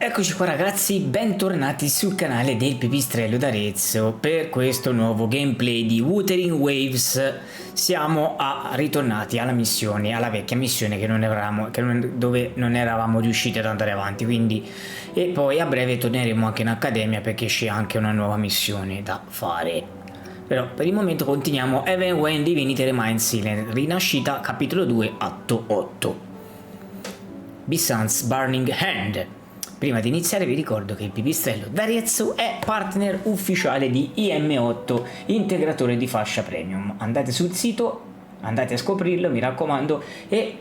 Eccoci qua ragazzi, bentornati sul canale del Pipistrello d'Arezzo. Per questo nuovo gameplay di Wuthering Waves siamo ritornati alla missione, alla vecchia missione dove non eravamo riusciti ad andare avanti, e poi a breve torneremo anche in accademia perché c'è anche una nuova missione da fare. Però per il momento continuiamo Even When Divinity Remains Silent, Rinascita, capitolo 2, atto 8. Bisans Burning Hand. Prima di iniziare vi ricordo che il Pipistrello d'Arezzo è partner ufficiale di IM8, integratore di fascia premium. Andate sul sito, andate a scoprirlo, mi raccomando, e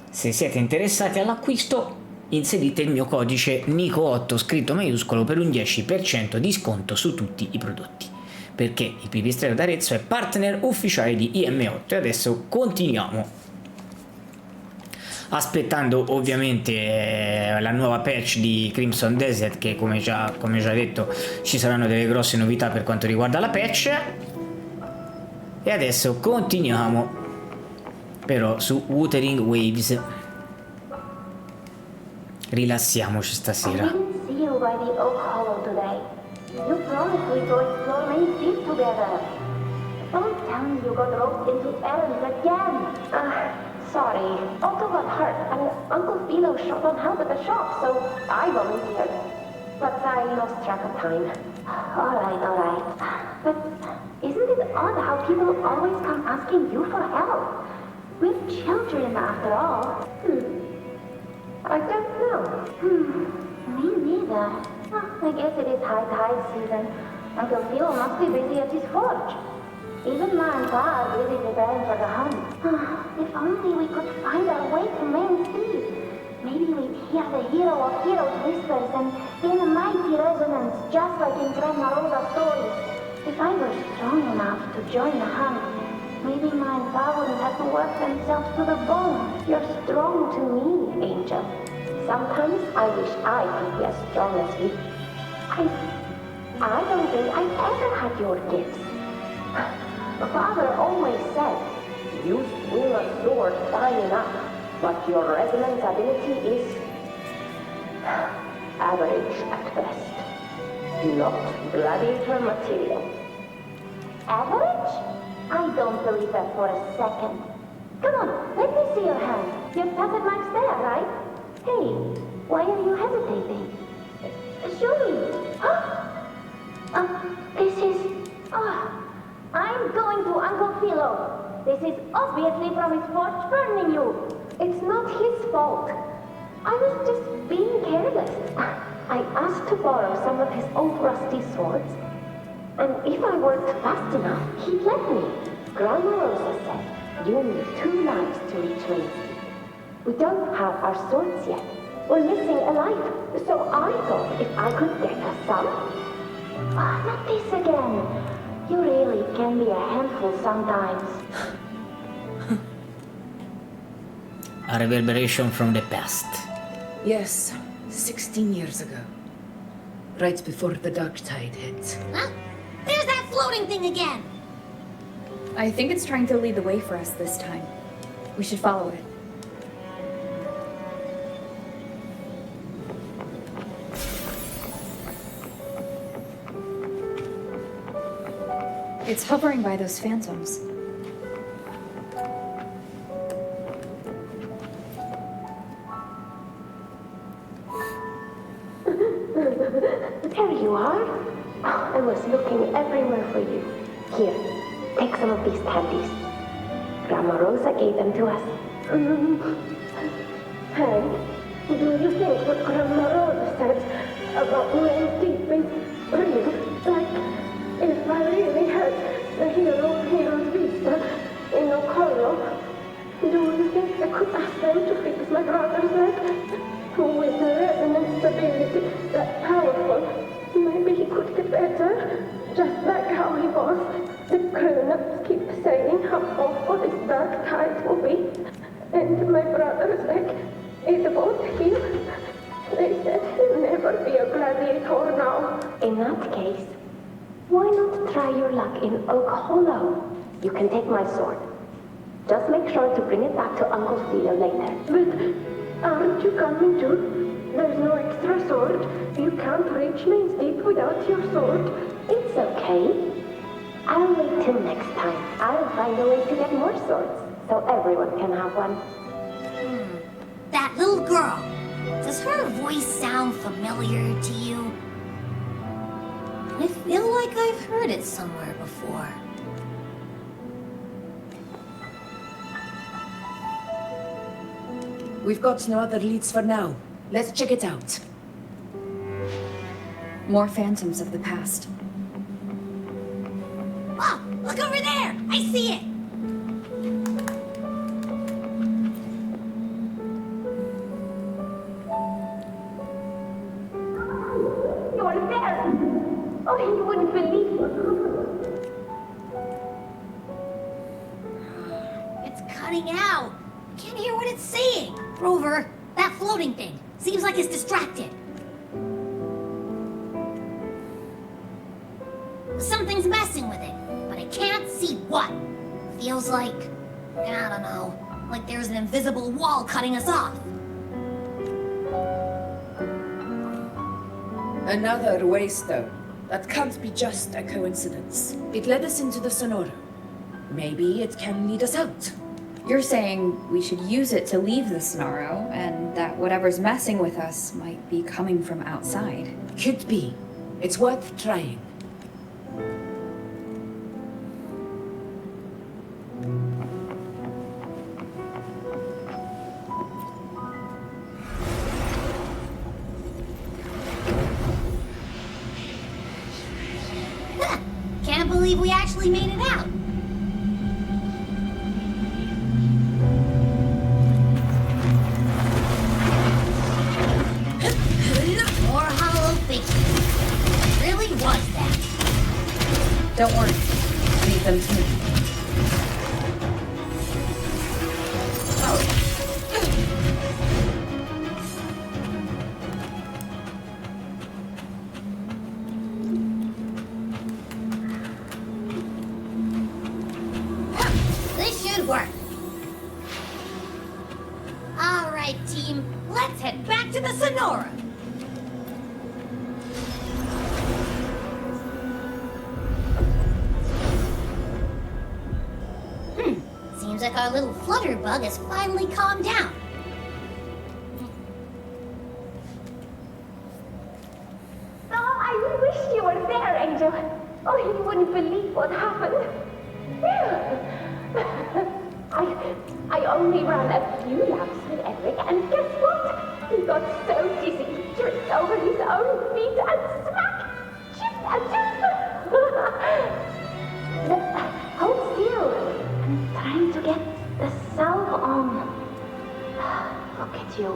se siete interessati all'acquisto inserite il mio codice NICO8 scritto maiuscolo per un 10% di sconto su tutti i prodotti, perché il Pipistrello d'Arezzo è partner ufficiale di IM8. E adesso continuiamo, aspettando ovviamente la nuova patch di Crimson Desert, che come già detto ci saranno delle grosse novità per quanto riguarda la patch. E adesso continuiamo però su Wuthering Waves. Rilassiamoci stasera. Sorry, Otto got hurt and Uncle Philo shot on help at the shop, so I volunteered. But I lost track of time. Alright. But isn't it odd how people always come asking you for help? We're children after all. I don't know. Me neither. I guess it is high tide season. Uncle Philo must be busy at his forge. Even Ma and Pa are busy preparing for the hunt. If only we could find our way to Main Street. Maybe we'd hear the hero of heroes whispers and gain a mighty resonance, just like in Grandma Rosa's stories. If I were strong enough to join the hunt, maybe Ma and Pa wouldn't have to work themselves to the bone. You're strong to me, Angel. Sometimes I wish I could be as strong as you. I don't think I've ever had your gifts. Father always said, you swing a sword fine enough, but your resonance ability is average at best. Not gladiator material. Average? I don't believe that for a second. Come on, let me see your hand. Your passive mark's there, right? Hey, why are you hesitating? Show me. This is... I'm going to Uncle Philo. This is obviously from his forge burning you. It's not his fault. I was just being careless. I asked to borrow some of his old rusty swords, and if I worked fast enough, he'd let me. Grandma Rosa said you need 2 lives to reach Main Street. We don't have our swords yet. We're missing a life, so I thought if I could get us some... not this again. You really can be a handful sometimes. A reverberation from the past. Yes, 16 years ago. Right before the dark tide hits. Huh? There's that floating thing again! I think it's trying to lead the way for us this time. We should follow it. It's hovering by those phantoms. There you are. I was looking everywhere for you. Here, take some of these candies. Grandma Rosa gave them to us. Hey, do you think what Grandma Rosa says about Main Street is real? Like, if I really had the hero of heroes Visita in Ocolo, do you think I could ask them to fix my brother's leg? With a resonance ability that powerful, maybe he could get better, just like how he was. The grown-ups keep saying how awful this dark tide will be, and my brother's leg, it won't heal. They said he'll never be a gladiator now. In that case, why not try your luck in Oak Hollow? You can take my sword. Just make sure to bring it back to Uncle Philo later. But aren't you coming too? There's no extra sword. You can't reach Main Deep without your sword. It's okay. I'll wait till next time. I'll find a way to get more swords, so everyone can have one. That little girl. Does her voice sound familiar to you? I feel like I've heard it somewhere before. We've got no other leads for now. Let's check it out. More phantoms of the past. Oh, look over there! I see it! You're there! Oh, you wouldn't believe it. It's cutting out. Can't hear what it's saying. Rover, that floating thing. Seems like it's distracted. Something's messing with it, but I can't see what. Feels like, I don't know, like there's an invisible wall cutting us off. Another waystone. That can't be just a coincidence. It led us into the Sonora. Maybe it can lead us out. You're saying we should use it to leave the Sonaro, and that whatever's messing with us might be coming from outside. Could be. It's worth trying. Can't believe we actually made it out. More hollow faces. Really was that. Don't worry. Leave them to me. This should work. All right, team. Let's head back to the Sonora. Seems like our little flutterbug has finally calmed down. Oh, I wish you were there, Angel. Oh, you wouldn't believe what happened. I only ran a few laps with Eric, and guess what? He got so dizzy, he tripped over his own feet and smack! Chipped and chipped! Hold still. I'm trying to get the salve on. Look at you.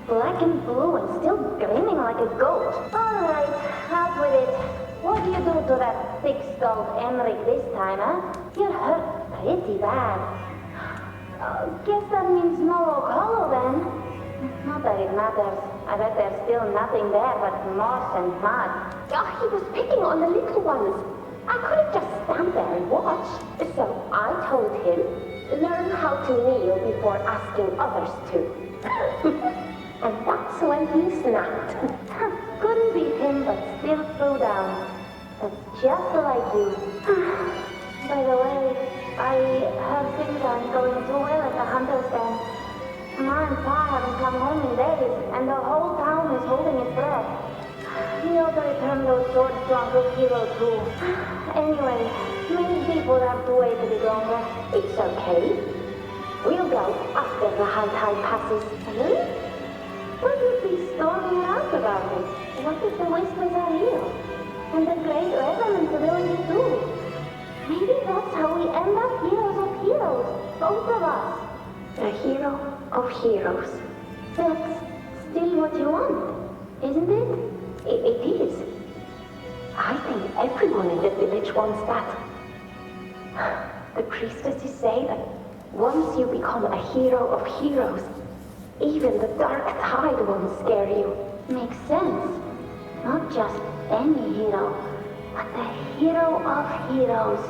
Black and blue and still grinning like a goat. Alright, out with it. What do you do to that thick-skulled Emmerich this time, huh? You're hurt pretty bad. Guess that means no oak hollow then. Not that it matters. I bet there's still nothing there but moss and mud. Oh, he was picking on the little ones. I couldn't just stand there and watch. So I told him, learn how to kneel before asking others to. And that's when he snapped. Couldn't beat him, but still threw down. That's just like you. By the way, I heard things aren't going too well at the hunter's den. Ma and Pa haven't come home in days, and the whole town is holding its breath. We ought to return those swords to Uncle Hero too. Anyway, many people have to wait a bit longer. It's okay. We'll go after the high tide passes. What would be storming around about it? What if the whispers are real? And the great resonance ability too? Maybe that's how we end up heroes of heroes, both of us. A hero of heroes. That's still what you want, isn't it? It is. I think everyone in the village wants that. The priestesses say that once you become a hero of heroes, even the dark tide won't scare you. Makes sense. Not just any hero, but the hero of heroes.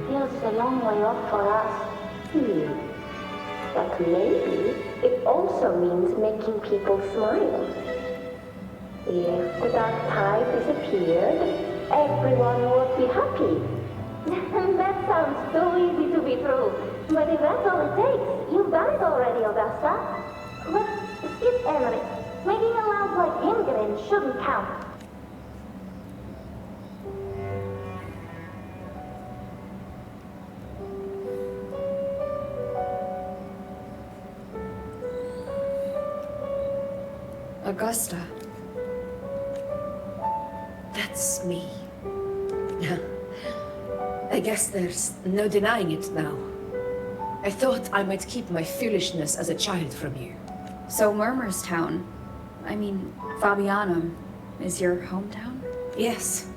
Feels a long way off for us. But maybe it also means making people smile. If the dark tide disappeared, everyone would be happy. That sounds too easy to be true. But if that's all it takes, you've done it already, Augusta. But skip Emmerich. Making a loud like him grin shouldn't count. Augusta. That's me. I guess there's no denying it now. I thought I might keep my foolishness as a child from you. So Murmurstown, I mean, Fabianum, is your hometown? Yes.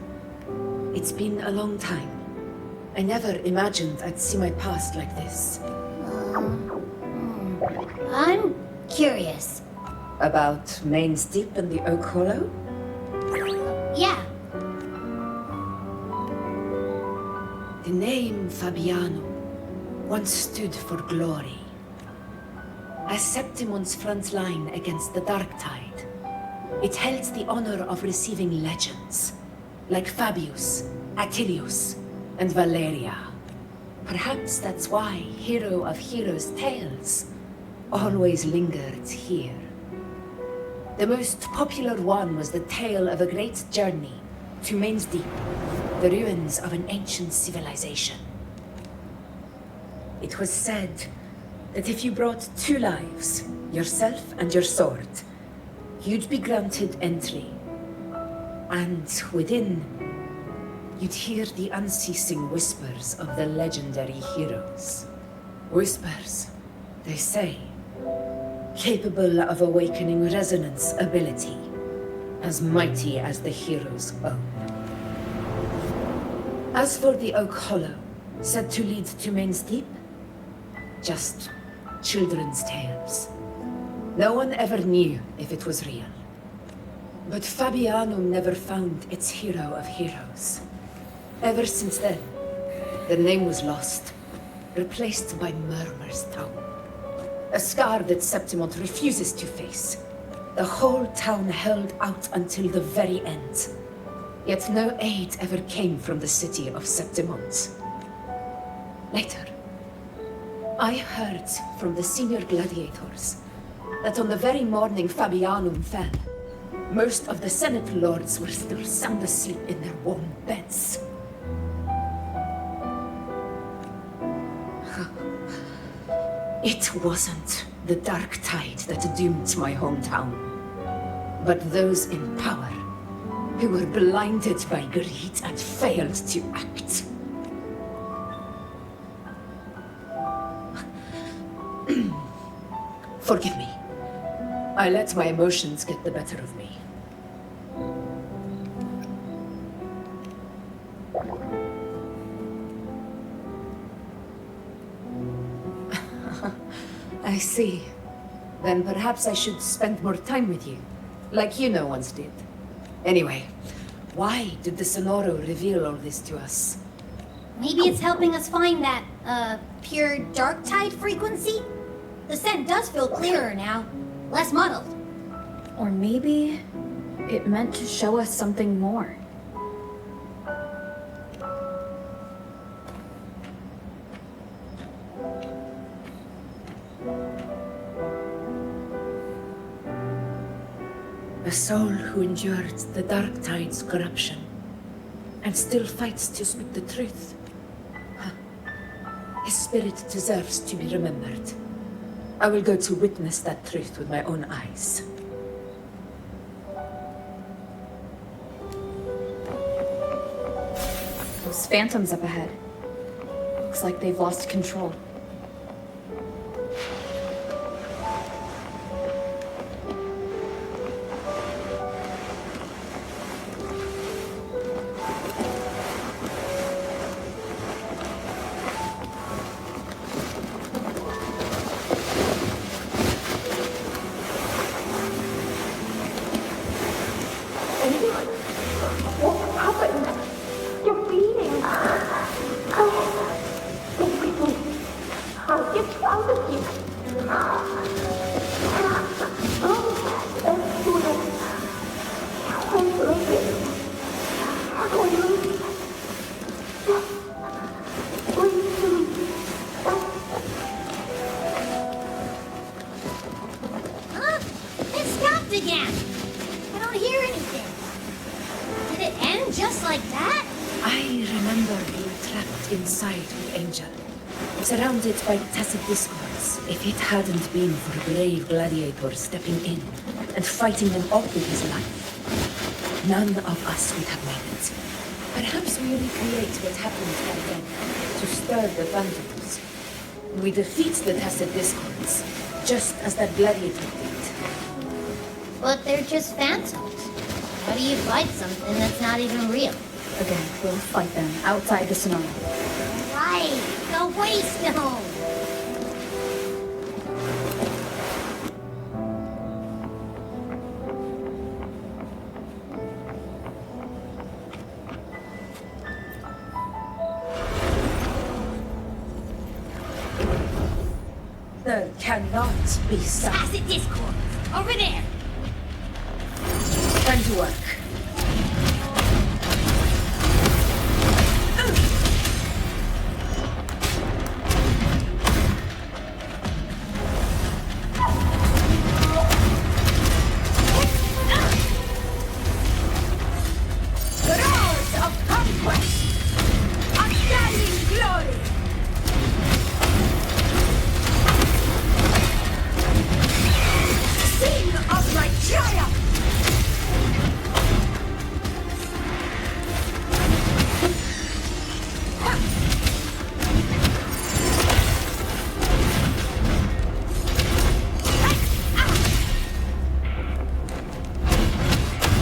It's been a long time. I never imagined I'd see my past like this. I'm curious. About Main's Deep and the Oak Hollow? Yeah. The name Fabiano once stood for glory. As Septimon's front line against the Dark Tide, it held the honor of receiving legends, like Fabius, Attilius, and Valeria. Perhaps that's why Hero of Heroes' tales always lingered here. The most popular one was the tale of a great journey to Main's Deep, the ruins of an ancient civilization. It was said that if you brought 2 lives, yourself and your sword, you'd be granted entry. And within, you'd hear the unceasing whispers of the legendary heroes. Whispers, they say, capable of awakening resonance ability, as mighty as the hero's own. As for the Oak Hollow, said to lead to Main's Deep, just children's tales. No one ever knew if it was real. But Fabiano never found its hero of heroes. Ever since then, the name was lost, replaced by Murmurstown. A scar that Septimont refuses to face. The whole town held out until the very end. Yet no aid ever came from the city of Septimont. Later, I heard from the senior gladiators that on the very morning Fabianum fell, most of the Senate lords were still sound asleep in their warm beds. It wasn't the Dark Tide that doomed my hometown, but those in power who were blinded by greed and failed to act. Forgive me. I let my emotions get the better of me. I see. Then perhaps I should spend more time with you, like you once did. Anyway, why did the Sonoro reveal all this to us? Maybe it's helping us find that, pure dark tide frequency? The scent does feel clearer now, less muddled. Or maybe it meant to show us something more. A soul who endured the Dark Tide's corruption and still fights to speak the truth. His spirit deserves to be remembered. I will go to witness that truth with my own eyes. Those phantoms up ahead. Looks like they've lost control. What happened? You're bleeding. Stay with me. side with Angel, surrounded by tacit discords. If it hadn't been for a brave gladiator stepping in and fighting them off with his life, none of us would have made it. Perhaps we recreate what happened back then to stir the Vandals. We defeat the tacit discords, just as that gladiator did. But they're just phantoms. How do you fight something that's not even real? Again, we'll fight them outside the scenario. Right, the Waystone! There cannot be some. Tacit discord! Over there! Time to work.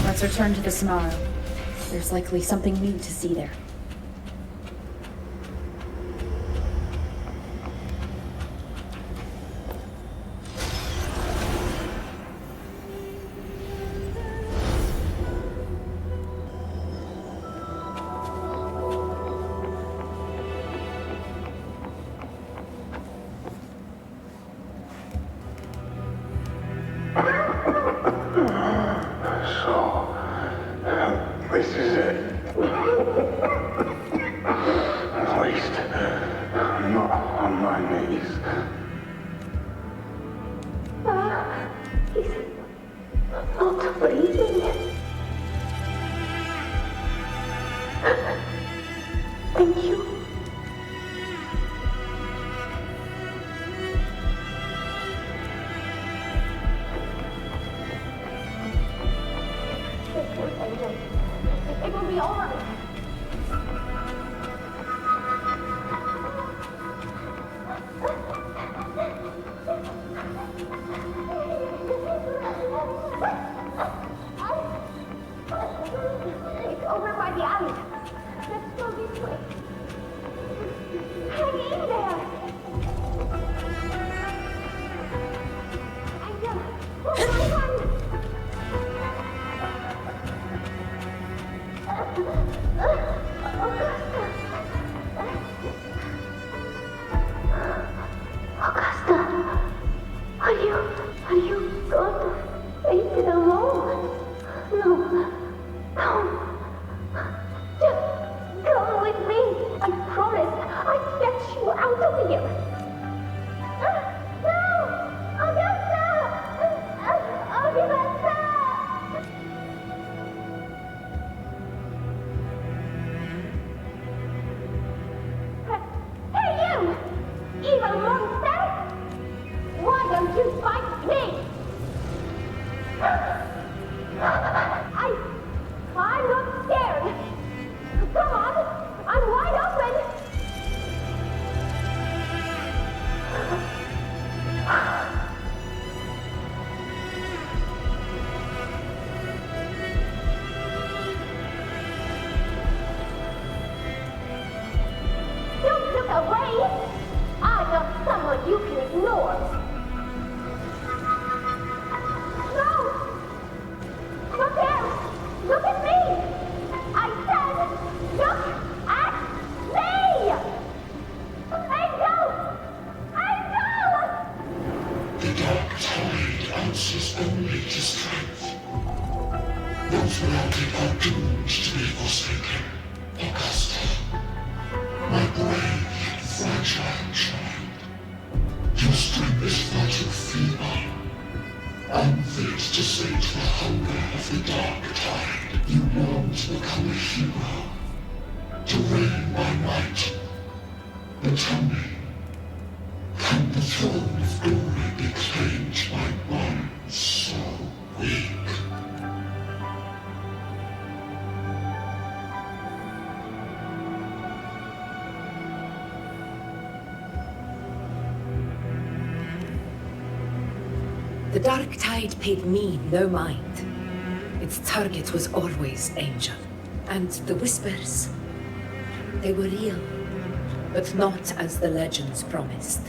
Let's return to the scenario. There's likely something new to see there. This is it. At least, I'm not on my knees. He's not breathing. Thank you. It will be all right. It's over by the alley. Let's go this way. Hang in there. Angel, run! Augusta, are you going to face it alone? No, just come with me. I promise I'll get you out of here. No, Augusta! Augusta! Hey, you! Evil monster! Why don't you fight me? I'm not scared. Come on, I'm wide open. Don't look away. I'm not someone you can ignore. No! Look there! Look at me! I said, look at me! Angel! Angel! The dark tide answers only to strength. Those without are doomed to be forsaken. Augusta, my brave yet fragile child. Your strength is far too feeble. Unfit to sate the hunger of the dark tide. You long to become a hero, to reign by might, But tell me, can the throne of glory be claimed by one so weak? The Dark Tide paid me no mind. Its target was always Angel. And the whispers, they were real, but not as the legends promised.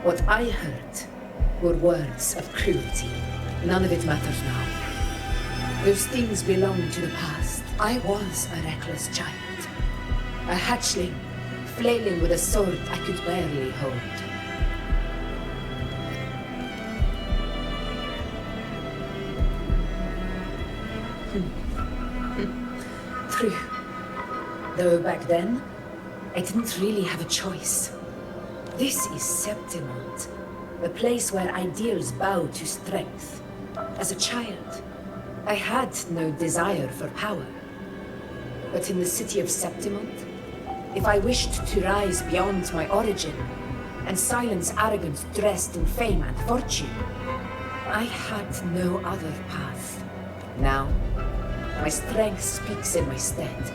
What I heard were words of cruelty. None of it matters now. Those things belong to the past. I was a reckless child. A hatchling, flailing with a sword I could barely hold. True. Though back then, I didn't really have a choice. This is Septimont, the place where ideals bow to strength. As a child, I had no desire for power. But in the city of Septimont, if I wished to rise beyond my origin and silence arrogance dressed in fame and fortune, I had no other path. Now, my strength speaks in my stead,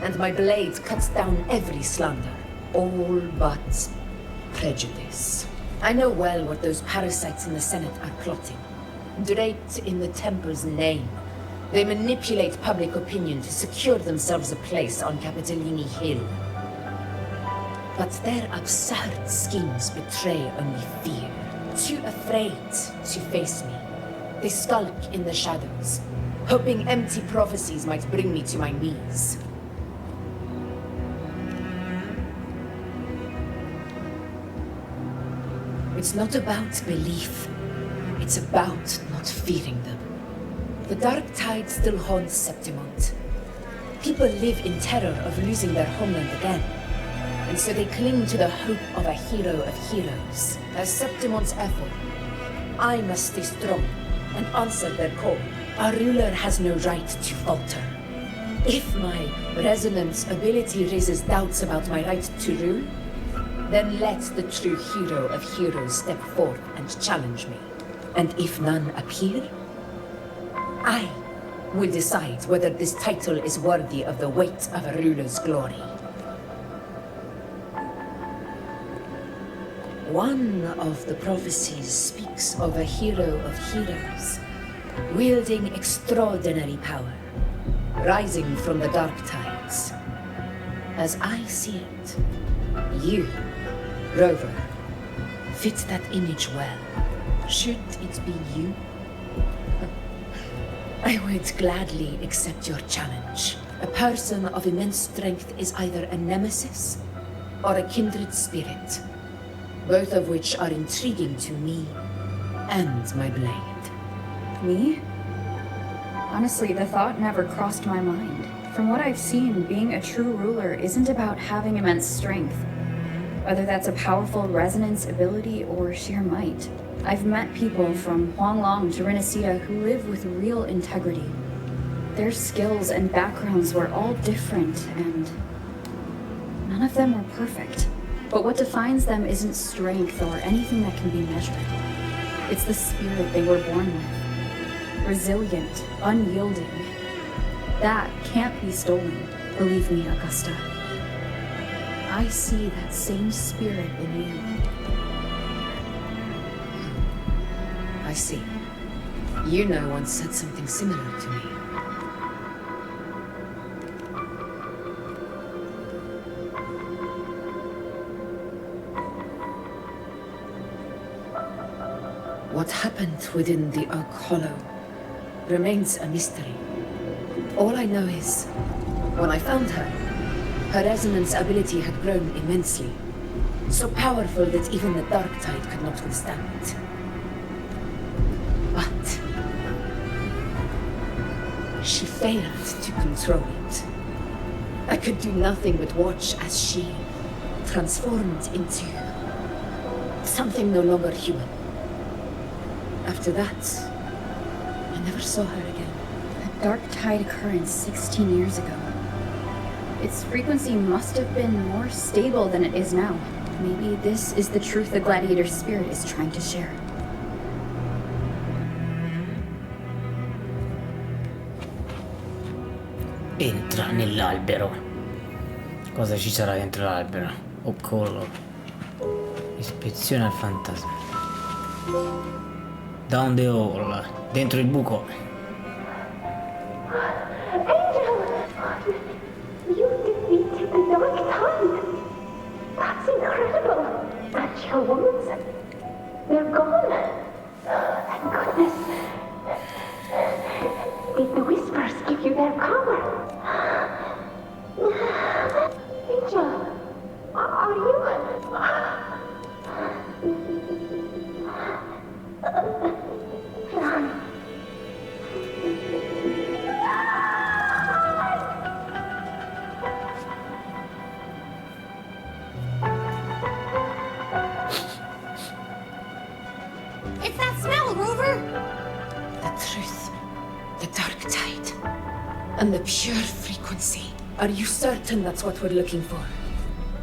and my blade cuts down every slander, all but prejudice. I know well what those parasites in the Senate are plotting. Draped in the Temple's name, they manipulate public opinion to secure themselves a place on Capitolini Hill. But their absurd schemes betray only fear. Too afraid to face me, they skulk in the shadows, hoping empty prophecies might bring me to my knees. It's not about belief. It's about not fearing them. The Dark Tide still haunts Septimont. People live in terror of losing their homeland again, and so they cling to the hope of a hero of heroes. As Septimont's echo, I must stay strong and answer their call. Our ruler has no right to falter. If my resonance ability raises doubts about my right to rule, then let the true hero of heroes step forth and challenge me. And if none appear, I will decide whether this title is worthy of the weight of a ruler's glory. One of the prophecies speaks of a hero of heroes, wielding extraordinary power, rising from the dark tides. As I see it, you, Rover, fit that image well. Should it be you? I would gladly accept your challenge. A person of immense strength is either a nemesis or a kindred spirit, both of which are intriguing to me and my blade. Me? Honestly, the thought never crossed my mind. From what I've seen, being a true ruler isn't about having immense strength, whether that's a powerful resonance ability or sheer might. I've met people from Huanglong to Renesita who live with real integrity. Their skills and backgrounds were all different, and none of them were perfect. But what defines them isn't strength or anything that can be measured. It's the spirit they were born with. Resilient, unyielding. That can't be stolen, believe me, Augusta. I see that same spirit in you. I see. You know once said something similar to me. What happened within the Oak Hollow remains a mystery. All I know is, when I found her, her resonance ability had grown immensely, so powerful that even the Dark Tide could not withstand it. But she failed to control it. I could do nothing but watch as she transformed into something no longer human. After that, I never saw her again. A dark tide occurrence 16 years ago. Its frequency must have been more stable than it is now. Maybe this is the truth the gladiator's spirit is trying to share. Entra nell'albero. Cosa ci sarà dentro l'albero? Occorro. Ispezione al fantasma. Down the hole. Dentro il buco. Angel! You defeated the Dark Tide! That's incredible! And your wounds, they're gone! Thank goodness! Did the whispers give you their power? Angel, are you... Run. It's that smell, Rover! The truth, the dark tide, and the pure frequency. Are you certain that's what we're looking for?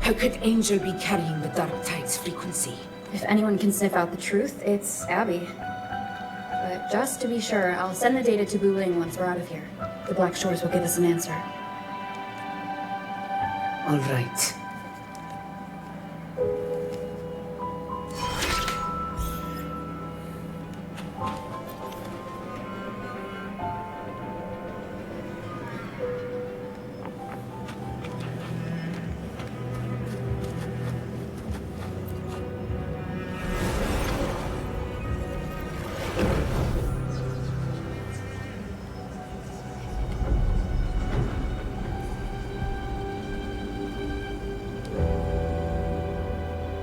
How could Angel be carrying the dark tide's frequency? If anyone can sniff out the truth, it's Abby. But just to be sure, I'll send the data to Wuthering once we're out of here. The Black Shores will give us an answer. All right.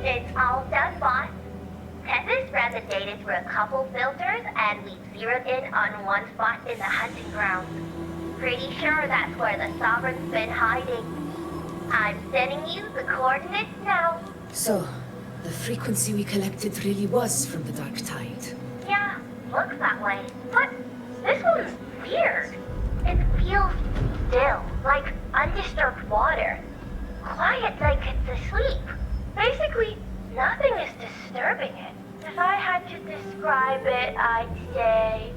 It's all done, boss. Tethys ran the data through a couple filters, and we zeroed in on one spot in the hunting grounds. Pretty sure that's where the Sovereign's been hiding. I'm sending you the coordinates now. So, the frequency we collected really was from the dark tide. Yeah, looks that way. But this one's weird. It feels still, like undisturbed water. Quiet like it's asleep. Basically, nothing is disturbing it. If I had to describe it, I'd say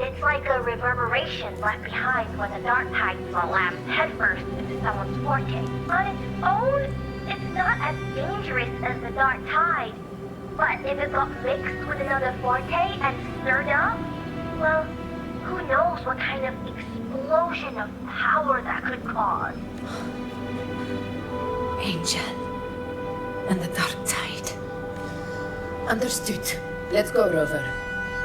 it's like a reverberation left behind when the dark tide slams headfirst into someone's forte. On its own, it's not as dangerous as the dark tide. But if it got mixed with another forte and stirred up, well, who knows what kind of explosion of power that could cause. Angel. And the dark tide. Understood. Let's go, Rover.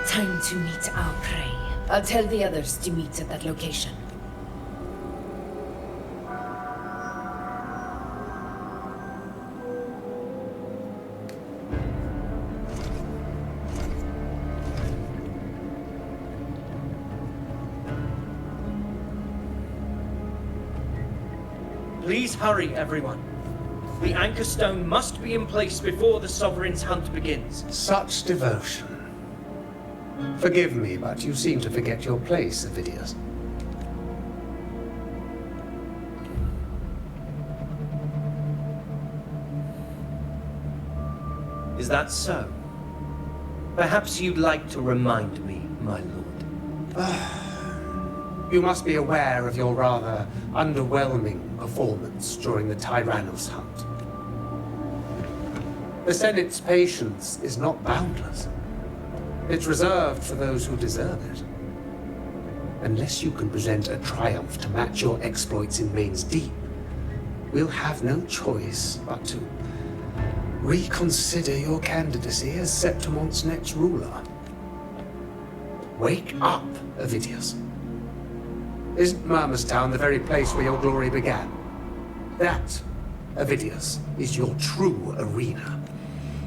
Time to meet our prey. I'll tell the others to meet at that location. Please hurry, everyone. The anchor stone must be in place before the Sovereign's hunt begins. Such devotion. Forgive me, but you seem to forget your place, Avidius. Is that so? Perhaps you'd like to remind me, my lord. You must be aware of your rather underwhelming performance during the Tyrannos hunt. The Senate's patience is not boundless. It's reserved for those who deserve it. Unless you can present a triumph to match your exploits in Main's Deep, we'll have no choice but to reconsider your candidacy as Septimont's next ruler. Wake up, Avidius. Isn't Murmustown the very place where your glory began? That, Avidius, is your true arena.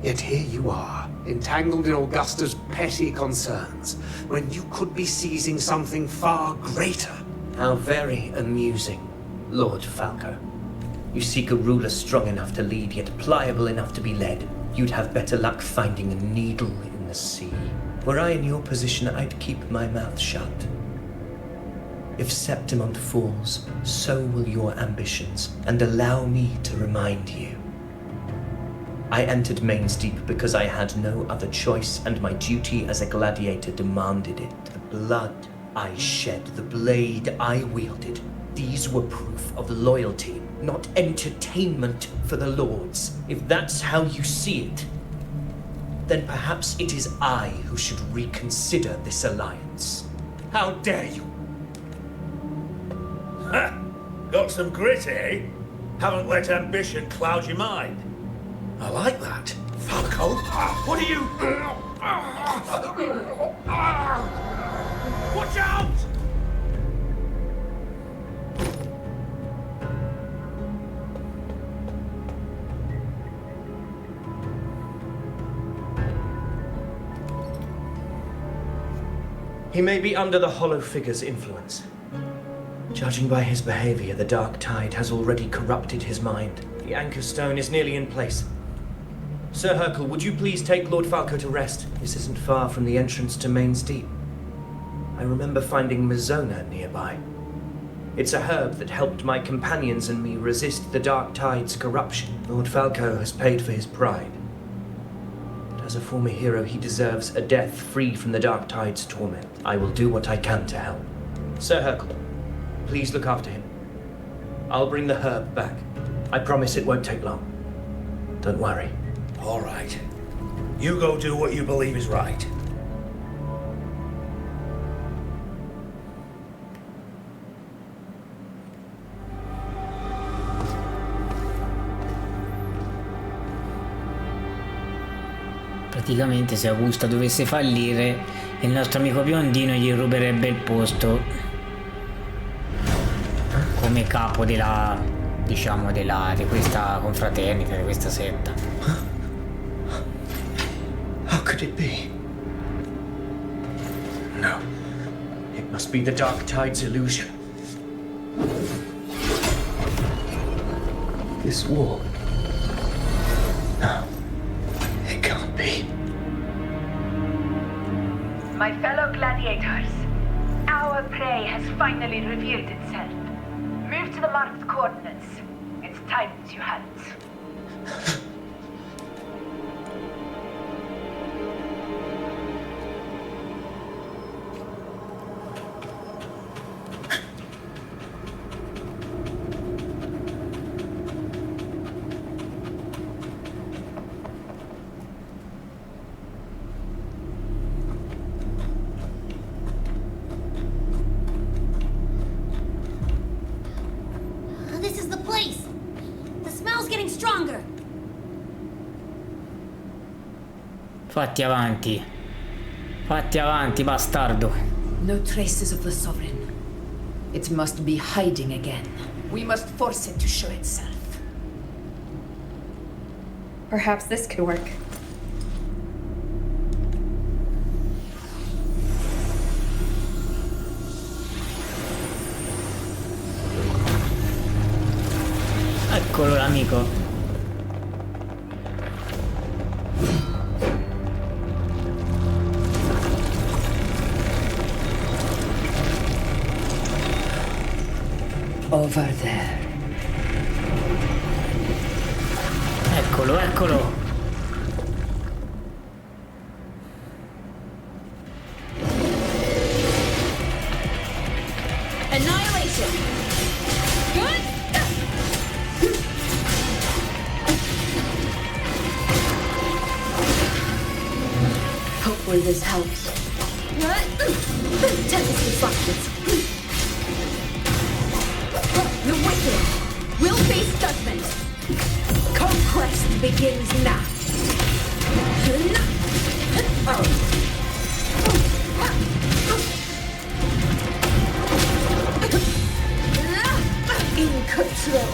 Yet here you are, entangled in Augusta's petty concerns, when you could be seizing something far greater. How very amusing, Lord Falco. You seek a ruler strong enough to lead, yet pliable enough to be led. You'd have better luck finding a needle in the sea. Were I in your position, I'd keep my mouth shut. If Septimont falls, so will your ambitions, and allow me to remind you. I entered Main's Deep because I had no other choice, and my duty as a gladiator demanded it. The blood I shed, the blade I wielded, these were proof of loyalty, not entertainment for the lords. If that's how you see it, then perhaps it is I who should reconsider this alliance. How dare you? Ha! Got some grit, eh? Haven't let ambition cloud your mind. I like that. Falco, what are you... Watch out! He may be under the Hollow Figure's influence. Judging by his behavior, the Dark Tide has already corrupted his mind. The Anchor Stone is nearly in place. Sir Hercule, would you please take Lord Falco to rest? This isn't far from the entrance to Main's Deep. I remember finding Mizona nearby. It's a herb that helped my companions and me resist the Dark Tide's corruption. Lord Falco has paid for his pride. But as a former hero, he deserves a death free from the Dark Tide's torment. I will do what I can to help. Sir Hercule, please look after him. I'll bring the herb back. I promise it won't take long. Don't worry. All right. You go do what you believe is right. Praticamente se Augusta dovesse fallire, il nostro amico biondino gli ruberebbe il posto come capo della, diciamo, di questa confraternita, di questa setta. How could it be? No. It must be the Dark Tide's illusion. This wall. No. It can't be. My fellow gladiators, our prey has finally revealed itself. Move to the marked coordinates. It's time to hunt. This is the place. The smell's getting stronger. Fatti avanti. Fatti avanti, bastardo. No traces of the Sovereign. It must be hiding again. We must force it to show itself. Perhaps this could work. Eccolo l'amico. Over there. Eccolo, eccolo. Annihilation! Good! Hopefully this helps. Tempest reflections. The wicked will face judgment. Conquest begins now. In control.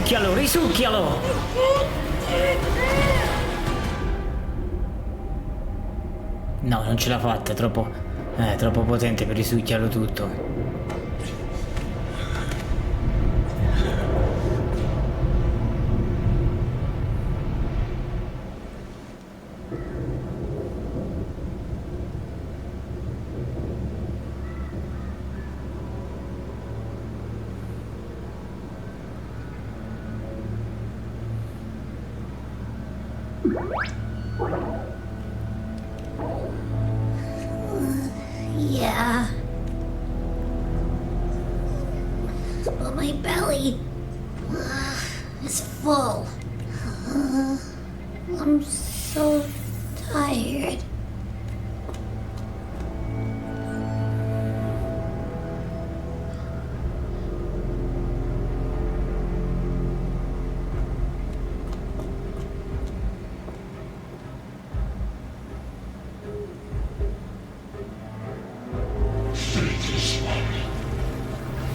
Risucchialo, risucchialo! No, non ce l'ha fatta, è troppo potente per risucchiarlo tutto. Yeah. But my belly is full. I'm so tired.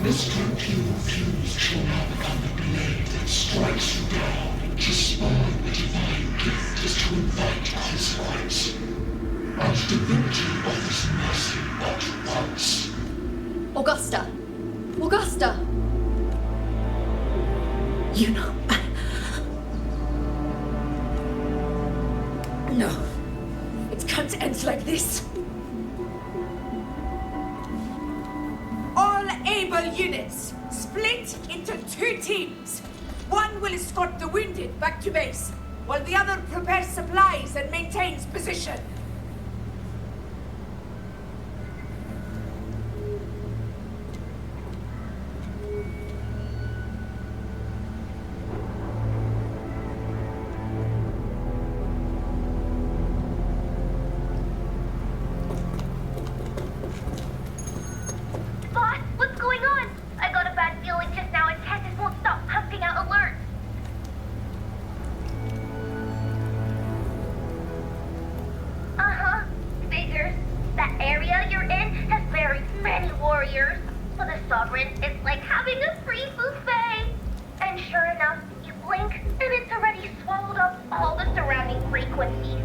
This tranquil fuse shall now become the blade that strikes you down. To spawn a divine gift is to invite consequence. And divinity offers mercy but once. Augusta! Augusta! You know. No. It can't end like this. All able units, split into 2 teams. One will escort the wounded back to base, while the other prepares supplies and maintains position. Boss, what's going on? I got a bad feeling just now and Texas won't stop pumping out alerts. Uh-huh. Figures. That area you're in has very many warriors. For the Sovereign, it's like having a free buffet. And sure enough, you blink and it's already swallowed up all the surrounding frequencies.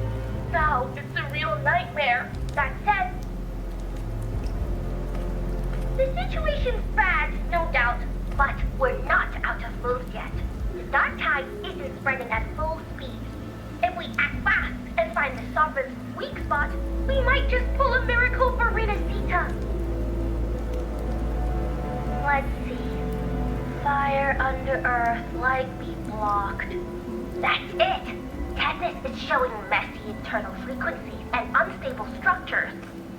Now it's a real nightmare. That said, the situation's bad, no doubt, but we're not out of moves yet. The dark tide isn't spreading at full speed. If we act fast and find the Sovereign's weak spot, we might just pull a miracle for Visita. Let's see. Fire under earth, light be blocked. That's it! Texas is showing messy internal frequencies and unstable structures.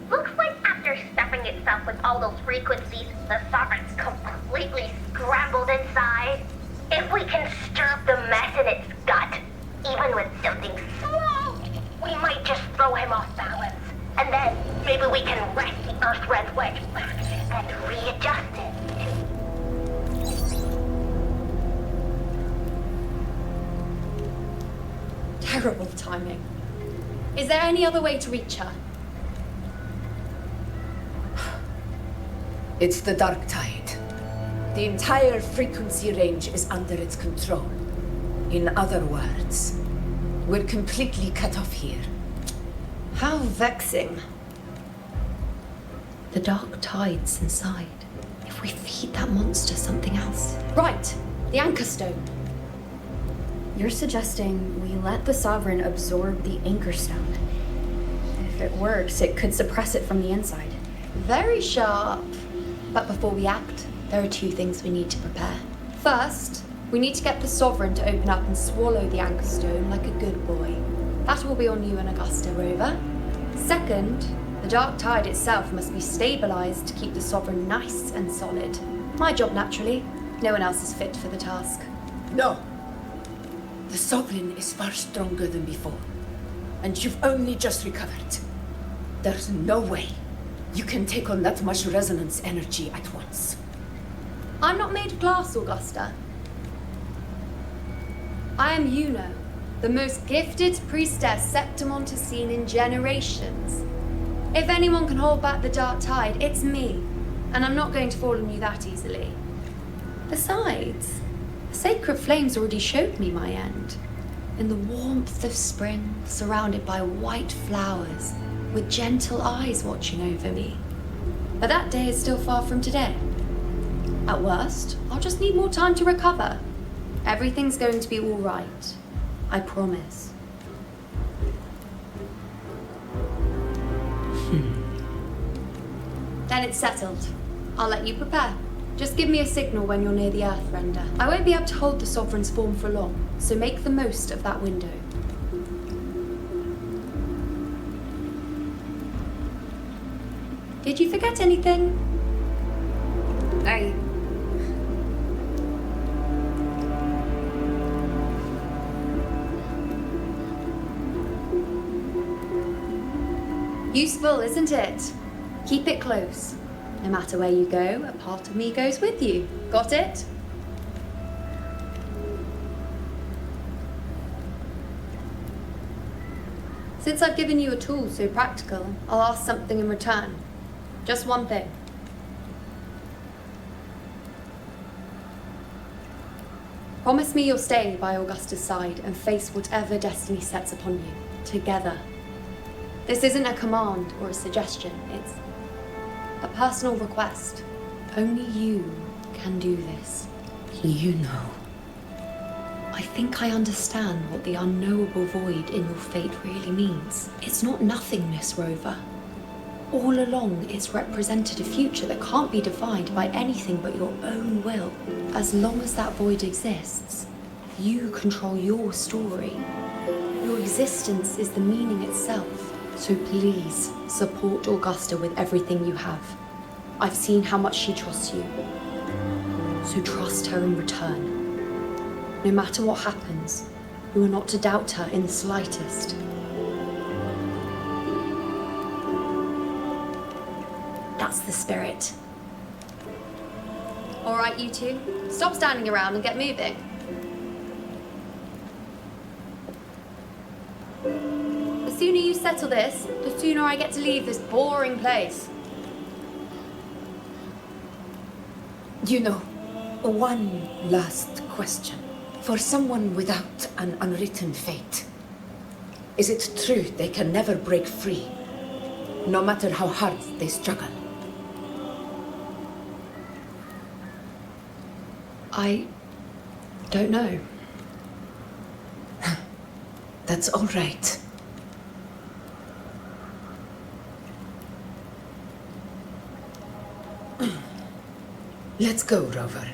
Looks like after stuffing itself with all those frequencies, the Sovereign's completely scrambled inside. If we can stir up the mess in its gut, even with something small, we might just throw him off balance. And then maybe we can wreck the Earth-Red Wedge back and readjust it. Terrible timing. Is there any other way to reach her? It's the dark tide. The entire frequency range is under its control. In other words, we're completely cut off here. How vexing. The dark tide's inside. If we feed that monster something else. Right, the anchor stone. You're suggesting we let the Sovereign absorb the anchor stone. If it works, it could suppress it from the inside. Very sharp. But before we act, there are 2 things we need to prepare. First, we need to get the Sovereign to open up and swallow the anchor stone like a good boy. That will be on you and Augusta, Rover. Second, the dark tide itself must be stabilized to keep the Sovereign nice and solid. My job, naturally. No one else is fit for the task. No. The Sovereign is far stronger than before. And you've only just recovered. There's no way you can take on that much resonance energy at once. I'm not made of glass, Augusta. I am Juno, the most gifted priestess Septimont has seen in generations. If anyone can hold back the dark tide, it's me. And I'm not going to fall on you that easily. Besides, the Sacred flames already showed me my end. In the warmth of spring, surrounded by white flowers, with gentle eyes watching over me. But that day is still far from today. At worst, I'll just need more time to recover. Everything's going to be all right. I promise. Then it's settled. I'll let you prepare. Just give me a signal when you're near the Earthrender. I won't be able to hold the Sovereign's form for long, so make the most of that window. Did you forget anything? Useful, isn't it? Keep it close. No matter where you go, a part of me goes with you. Got it? Since I've given you a tool so practical, I'll ask something in return. Just one thing. Promise me you'll stay by Augusta's side and face whatever destiny sets upon you, together. This isn't a command or a suggestion, it's a personal request. Only you can do this. You know. I think I understand what the unknowable void in your fate really means. It's not nothingness, Rover. All along, it's represented a future that can't be defined by anything but your own will. As long as that void exists, you control your story. Your existence is the meaning itself. So please, support Augusta with everything you have. I've seen how much she trusts you. So trust her in return. No matter what happens, you are not to doubt her in the slightest. That's the spirit. All right, you two. Stop standing around and get moving. The sooner you settle this, the sooner I get to leave this boring place. You know, one last question. For someone without an unwritten fate, is it true they can never break free, no matter how hard they struggle? I don't know. That's all right. Let's go, Rover.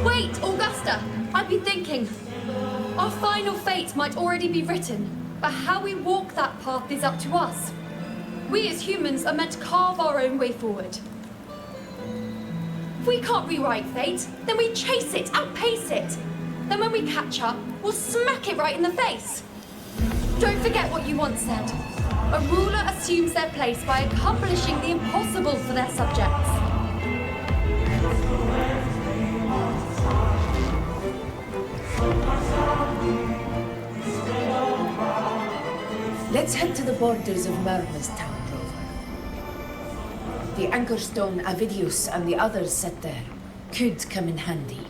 Wait, Augusta! I've been thinking. Our final fate might already be written, but how we walk that path is up to us. We as humans are meant to carve our own way forward. If we can't rewrite fate, then we chase it, outpace it. Then when we catch up, we'll smack it right in the face. Don't forget what you once said. A ruler assumes their place by accomplishing the impossible for their subjects. Let's head to the borders of Town, Rover. The anchor stone Avidius and the others set there could come in handy.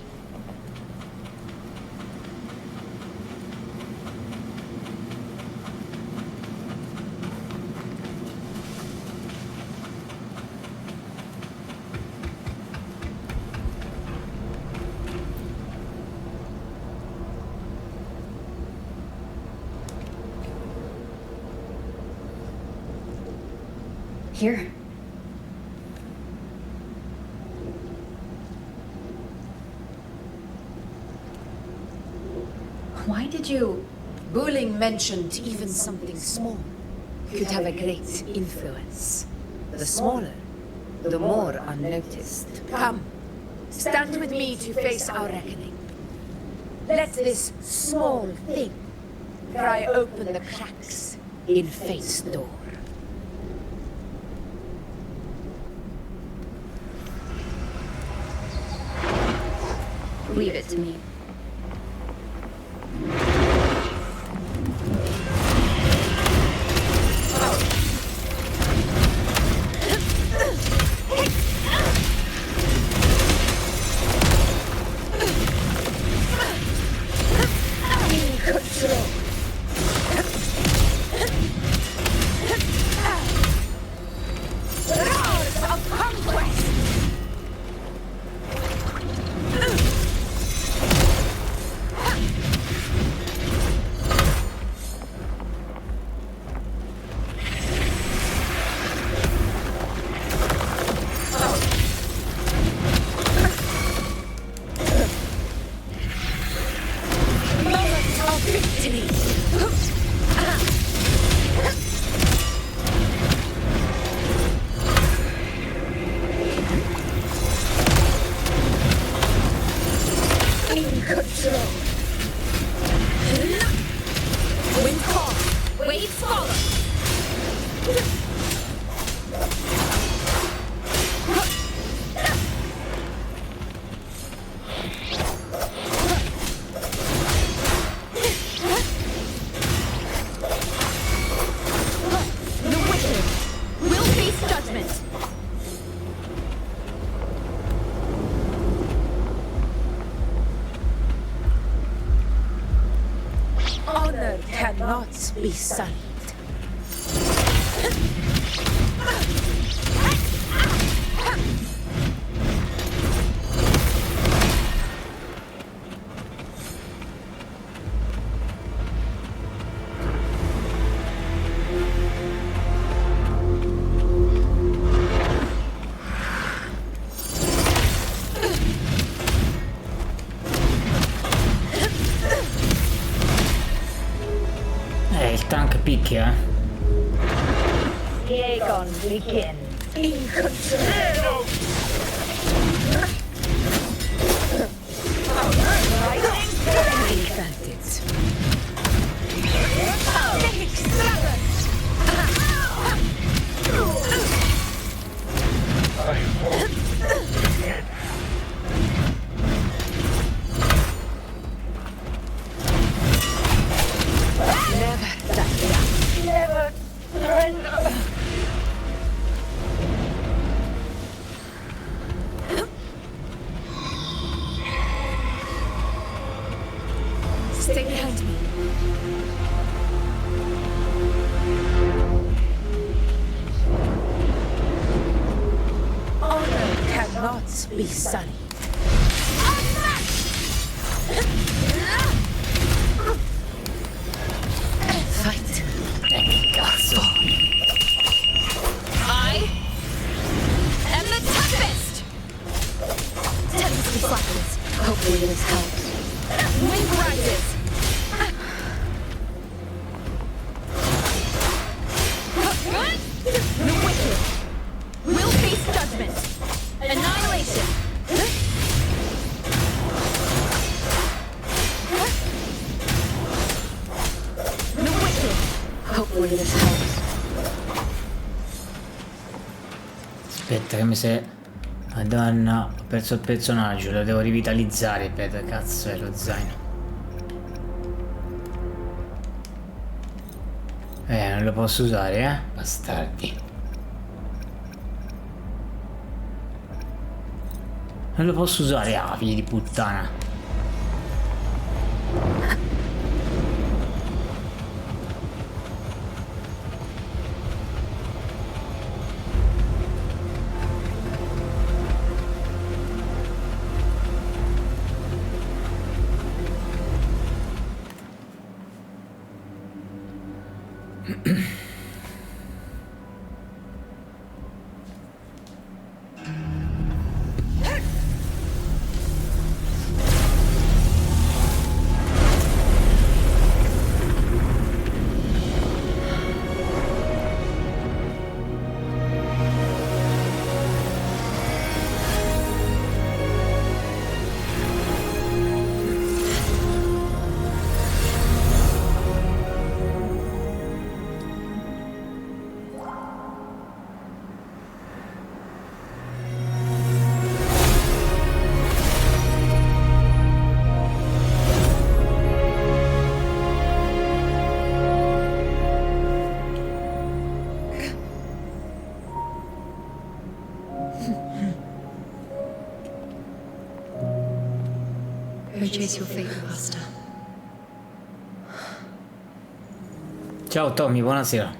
Here. Why did you... Bulling mentioned even something small could have a great influence. The smaller, the more unnoticed. Come, Stand with me to face our reckoning. Let this small thing pry open the cracks in fate's door. Leave it to me. Cannot be sullied. Il tank picchia, Aegon begin. In control. Advantage. Never surrender. Stay behind me. Honor cannot be sullied. Fight. cazzo. I am the toughest! Tempest flattens. Hopefully this helps. Wind rises. The wicked will face judgment. Annihilation. The wicked. Hopefully this helps. Aspetta che mi sei... Madonna, ho perso il personaggio, lo devo rivitalizzare per cazzo è lo zaino. Non lo posso usare, bastardi. Non lo posso usare, figli di puttana. chase your fate, Rasta. Ciao Tommy, buonasera.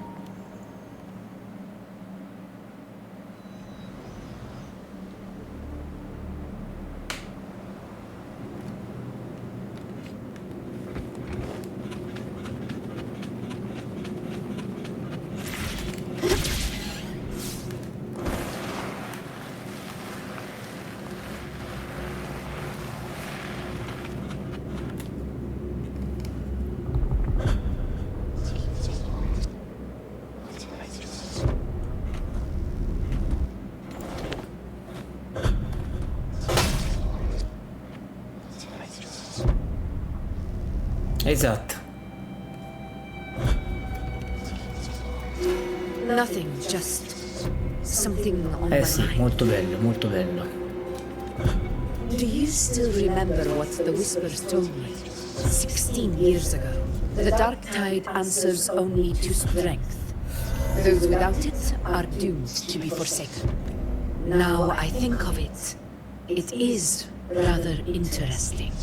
Esatto. Nothing, just something on my Sì, mind. molto bello, molto bello. Do you still remember what the Whispers told me 16 years ago? The dark tide answers only to strength. Those without it are doomed to be forsaken. Now I think of it, it is rather interesting.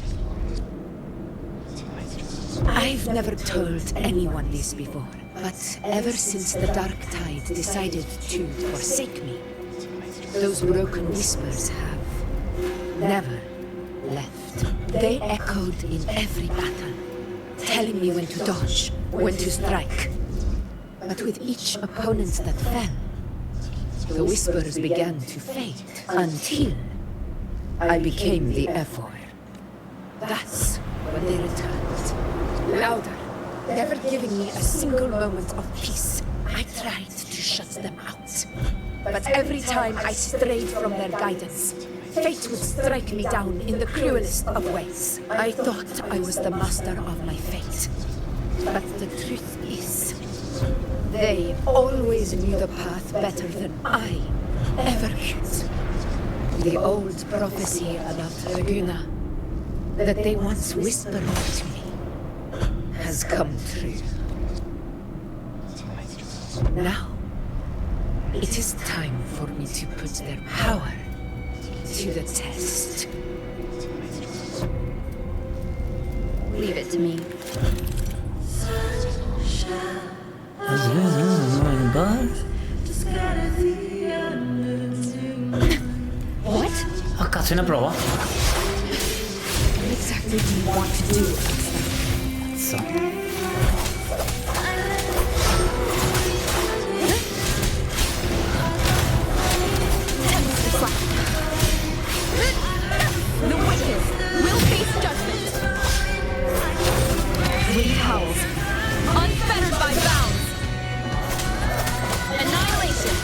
I've never told anyone this before, but ever since the dark tide decided to forsake me, those broken whispers have never left. They echoed in every battle, telling me when to dodge, when to strike. But with each opponent that fell, the whispers began to fade until I became the F4. That's when they returned. Louder, never giving me a single moment of peace. I tried to shut them out. But every time I strayed from their guidance, fate would strike me down in the cruelest of ways. I thought I was the master of my fate. But the truth is, they always knew the path better than I ever could. The old prophecy about Laguna that they once whispered to me has come true. Now, it is time for me to put their power to the test. Leave it to me. What? Ah cazzo, è una prova? What exactly do you want to do? Cazzo. The wicked will face judgment. Wind howls, unfettered by bounds. Annihilation.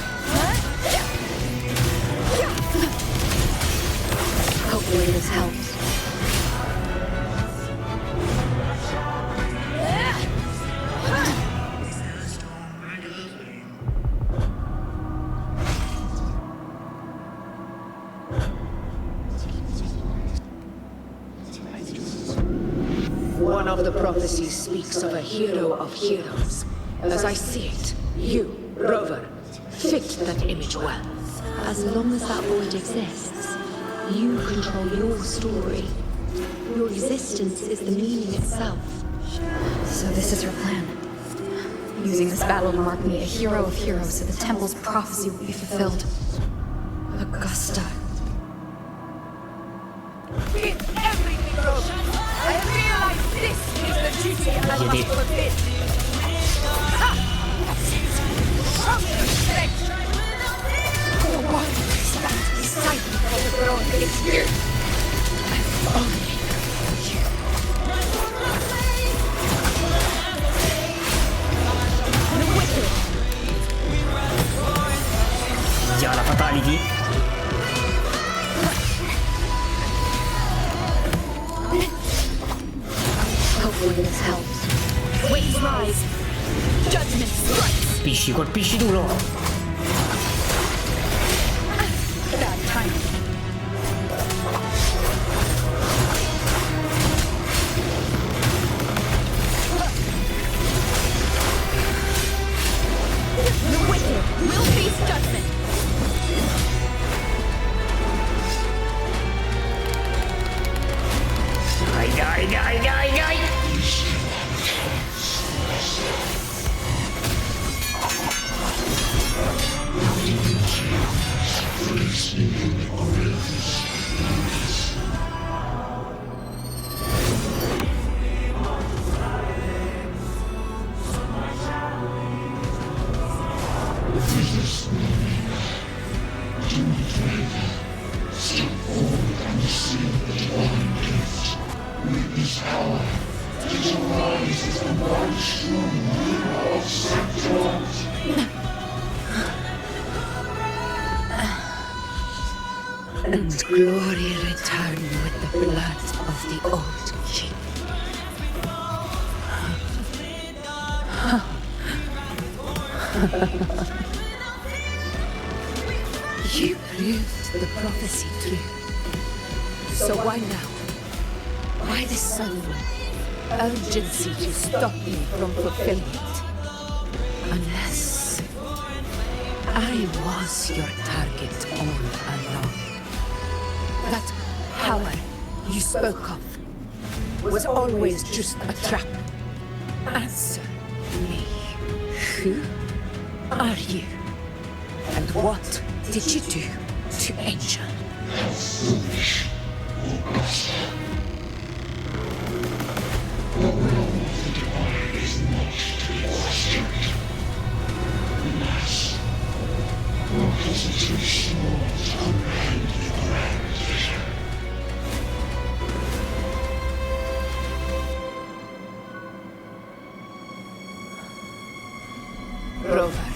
Hopefully this helps. One of the prophecies speaks of a hero of heroes. As I see it, you, Rover, fit that image well. As long as that void exists, you control your story. Your existence is the meaning itself. So this is her plan. Using this battle to mark me a hero of heroes so the temple's prophecy will be fulfilled. Augusta. With everything broken, I realize this is the duty I must fulfill. Show me your strength. The one who stands beside me on the throne is here. And only you. The wicked. Già la fatality. Hopefully this helps. Waves rise. Judgment strikes. Colpisci duro. Bad timing. The wicked will face judgment. Dai. Step forward and receive the divine gift. With this power, it arises as the one true ruler of Septons. And glory return with the blood of the old king. You proved the prophecy true. So why now? Why this sudden urgency to stop me from fulfilling it? Unless I was your target all along. That power you spoke of was always just a trap. Answer me. Who are you? And what did you do to Angel? Foolish, Augusta. The realm of the divine is not to be questioned. Alas, because it is too small to comprehend the grand vision. Rover,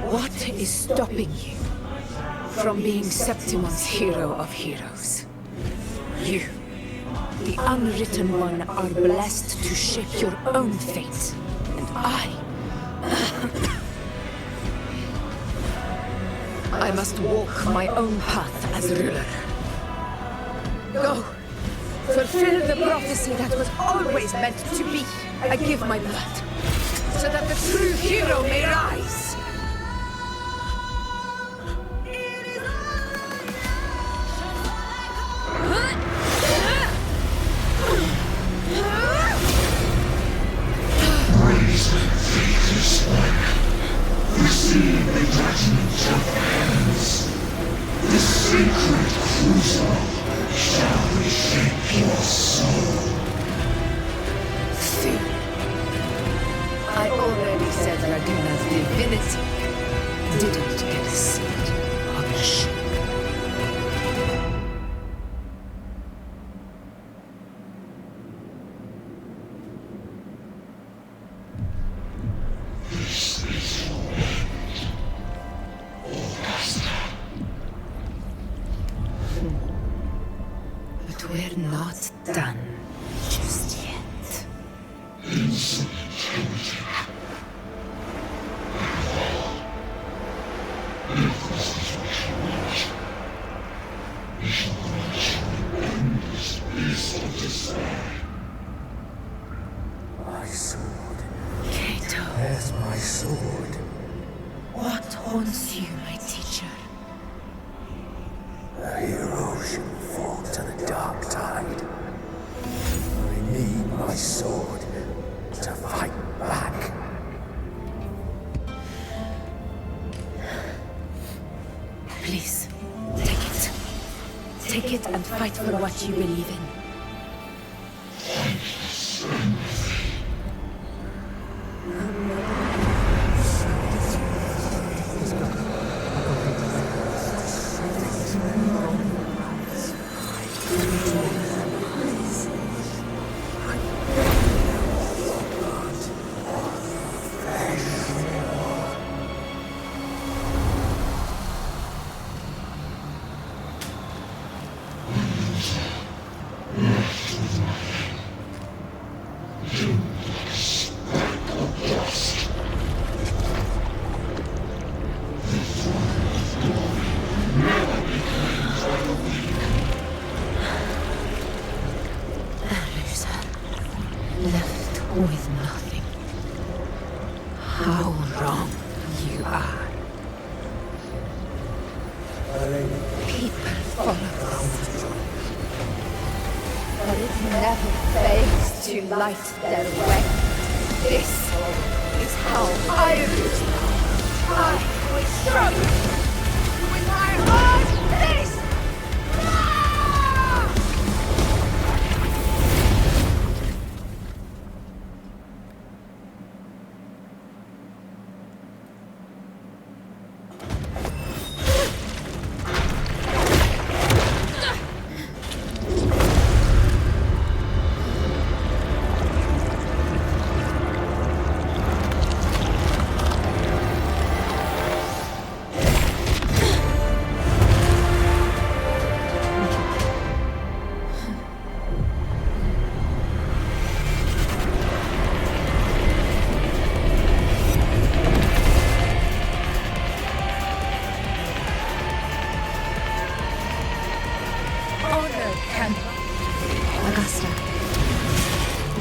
what is stopping you from being Septimon's hero of heroes? You, the unwritten one, are blessed to shape your own fate. And I must walk my own path as ruler. Go, fulfill the prophecy that was always meant to be. I give my blood, so that the true hero may rise. Receive the judgment of hands. The sacred crucible shall reshape your soul. Soon. I already said Raguna's divinity didn't get a seat on the ship. But we're not done just yet. My sword. Kato, Where's my sword? what haunts you, my teacher? A hero should fall to the dark tide. I need my sword to fight back. Please, take it. Take it and fight for what you believe in. Left with nothing. How wrong you are. People follow us, but it never fails to light their way. This is how I lose. I will struggle with my heart. This.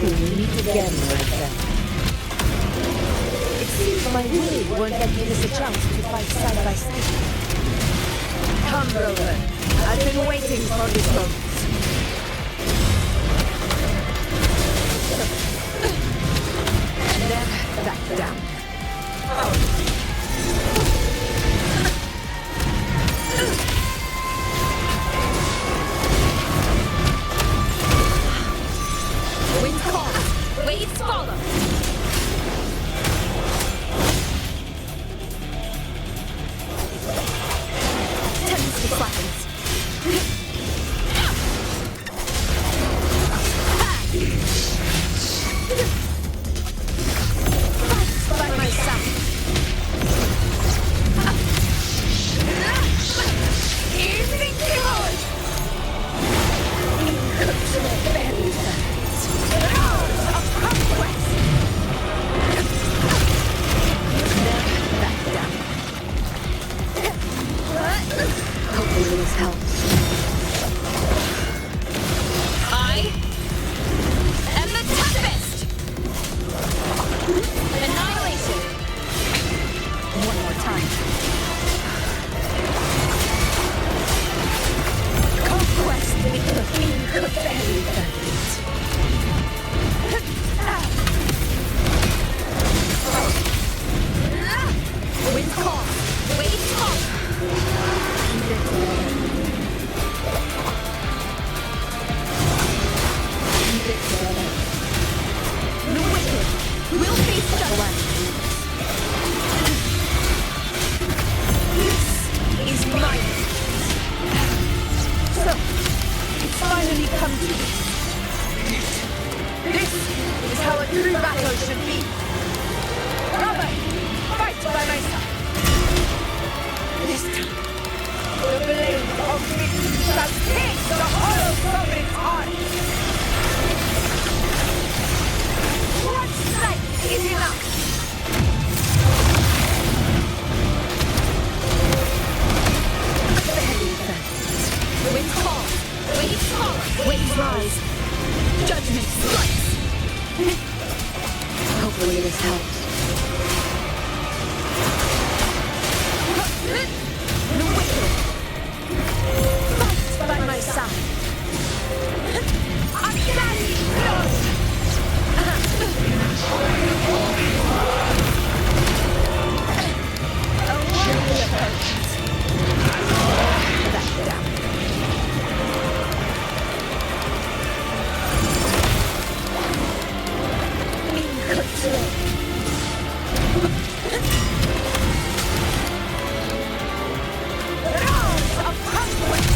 hoping we meet again, my friend. It seems my will won't let me miss a chance to fight side by side. Come, Rover. I've been waiting for this moment. Never back down. Wind calls, waves follow. Tends to silence. Fight by my side. Invincible! Very Roars of conquest! Never back down. Hopefully this helps. I am the toughest! Annihilation! One more time. Conquest with the king of fairy. Wind call, waves fall. The wicked will face judgment. This is my So, it's finally come to this. This is how a true battle should be. Brother, fight by my side. This time, the blade of victory shall pierce the hollow sovereign's heart. One sight is enough. Winds fall, waves fall, waves rise. Judgment strikes. Hopefully this helps. The wicked fight by my side. Uncanny blow. A worthy opponent. Back down. In control. Rounds of conquest.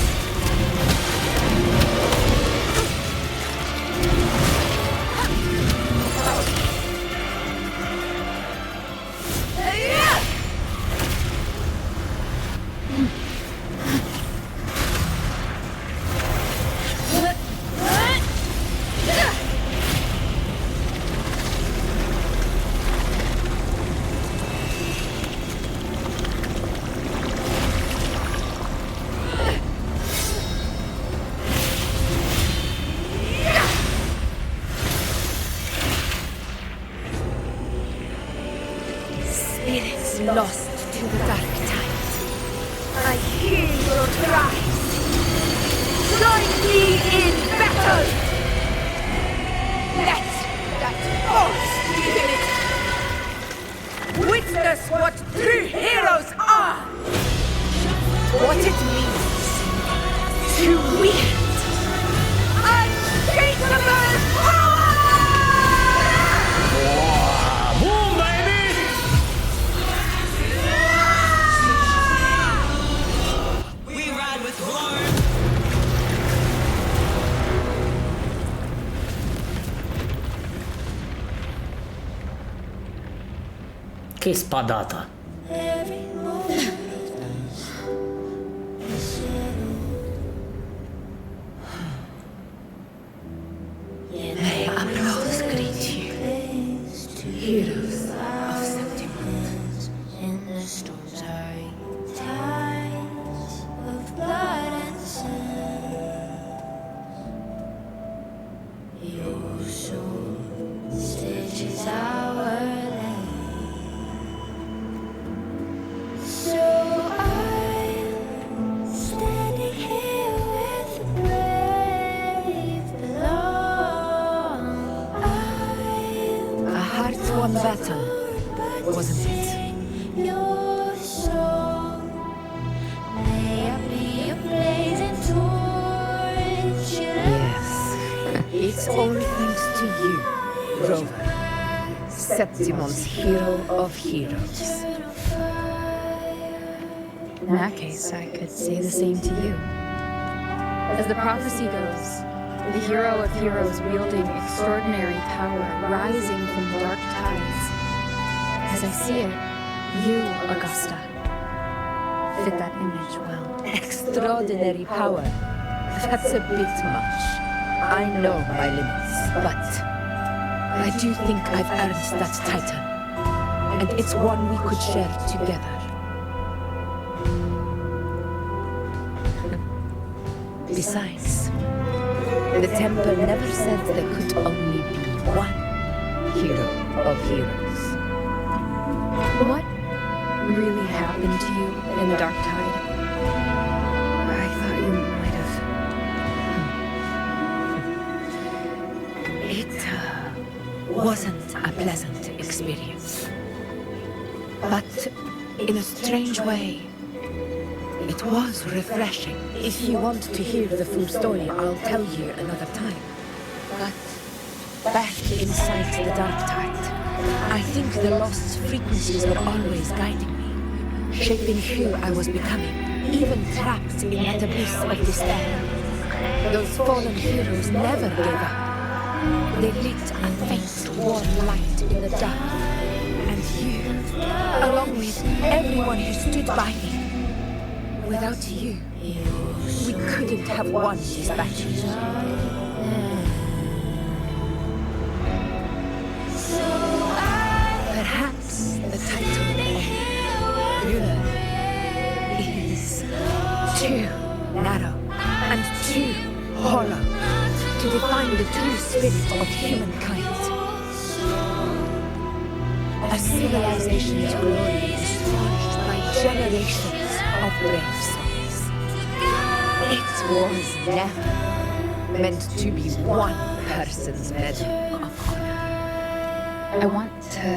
Spirits lost to the dark tide. I hear your cries. Join me in battle! Let that force begin it! Witness what true heroes are! What it means to wield unshakable power! Boom, baby! We ride with glory. Che spadata! Applause greet you, heroes of September. In the storms are tides of blood and sand. Your soul is our land. So I'm standing here with the brave below. A heart-won battle, wasn't it? Your soul, may I be a blazing torch. Yes. It's all thanks to you, Rover. Septimon's hero of heroes. In that case, I could say the same to you. As the prophecy goes, the hero of heroes wielding extraordinary power rising from the dark tides. As I see it, you, Augusta, fit that image well. Extraordinary power. That's a bit much. I know my limits, but I do think I've earned that title. And it's one we could share together. Besides, the temple never said there could only be one hero of heroes. What really happened to you in the dark tide? I thought you might have... It wasn't a pleasant experience. But in a strange way, it was refreshing. If you want to hear the full story, I'll tell you another time. But back inside the dark tide, I think the lost frequencies were always guiding me, shaping who I was becoming, even trapped in that abyss of despair. Those fallen heroes never gave up. They lit a faint, warm light in the dark. And you, along with everyone who stood by me. Without you, we couldn't have won this battle. Perhaps the title of ruler is too narrow and too hollow to define the true spirit of humankind. A civilization's glory is forged by generations of brave souls. It was never meant to be one person's medal of honor. I want to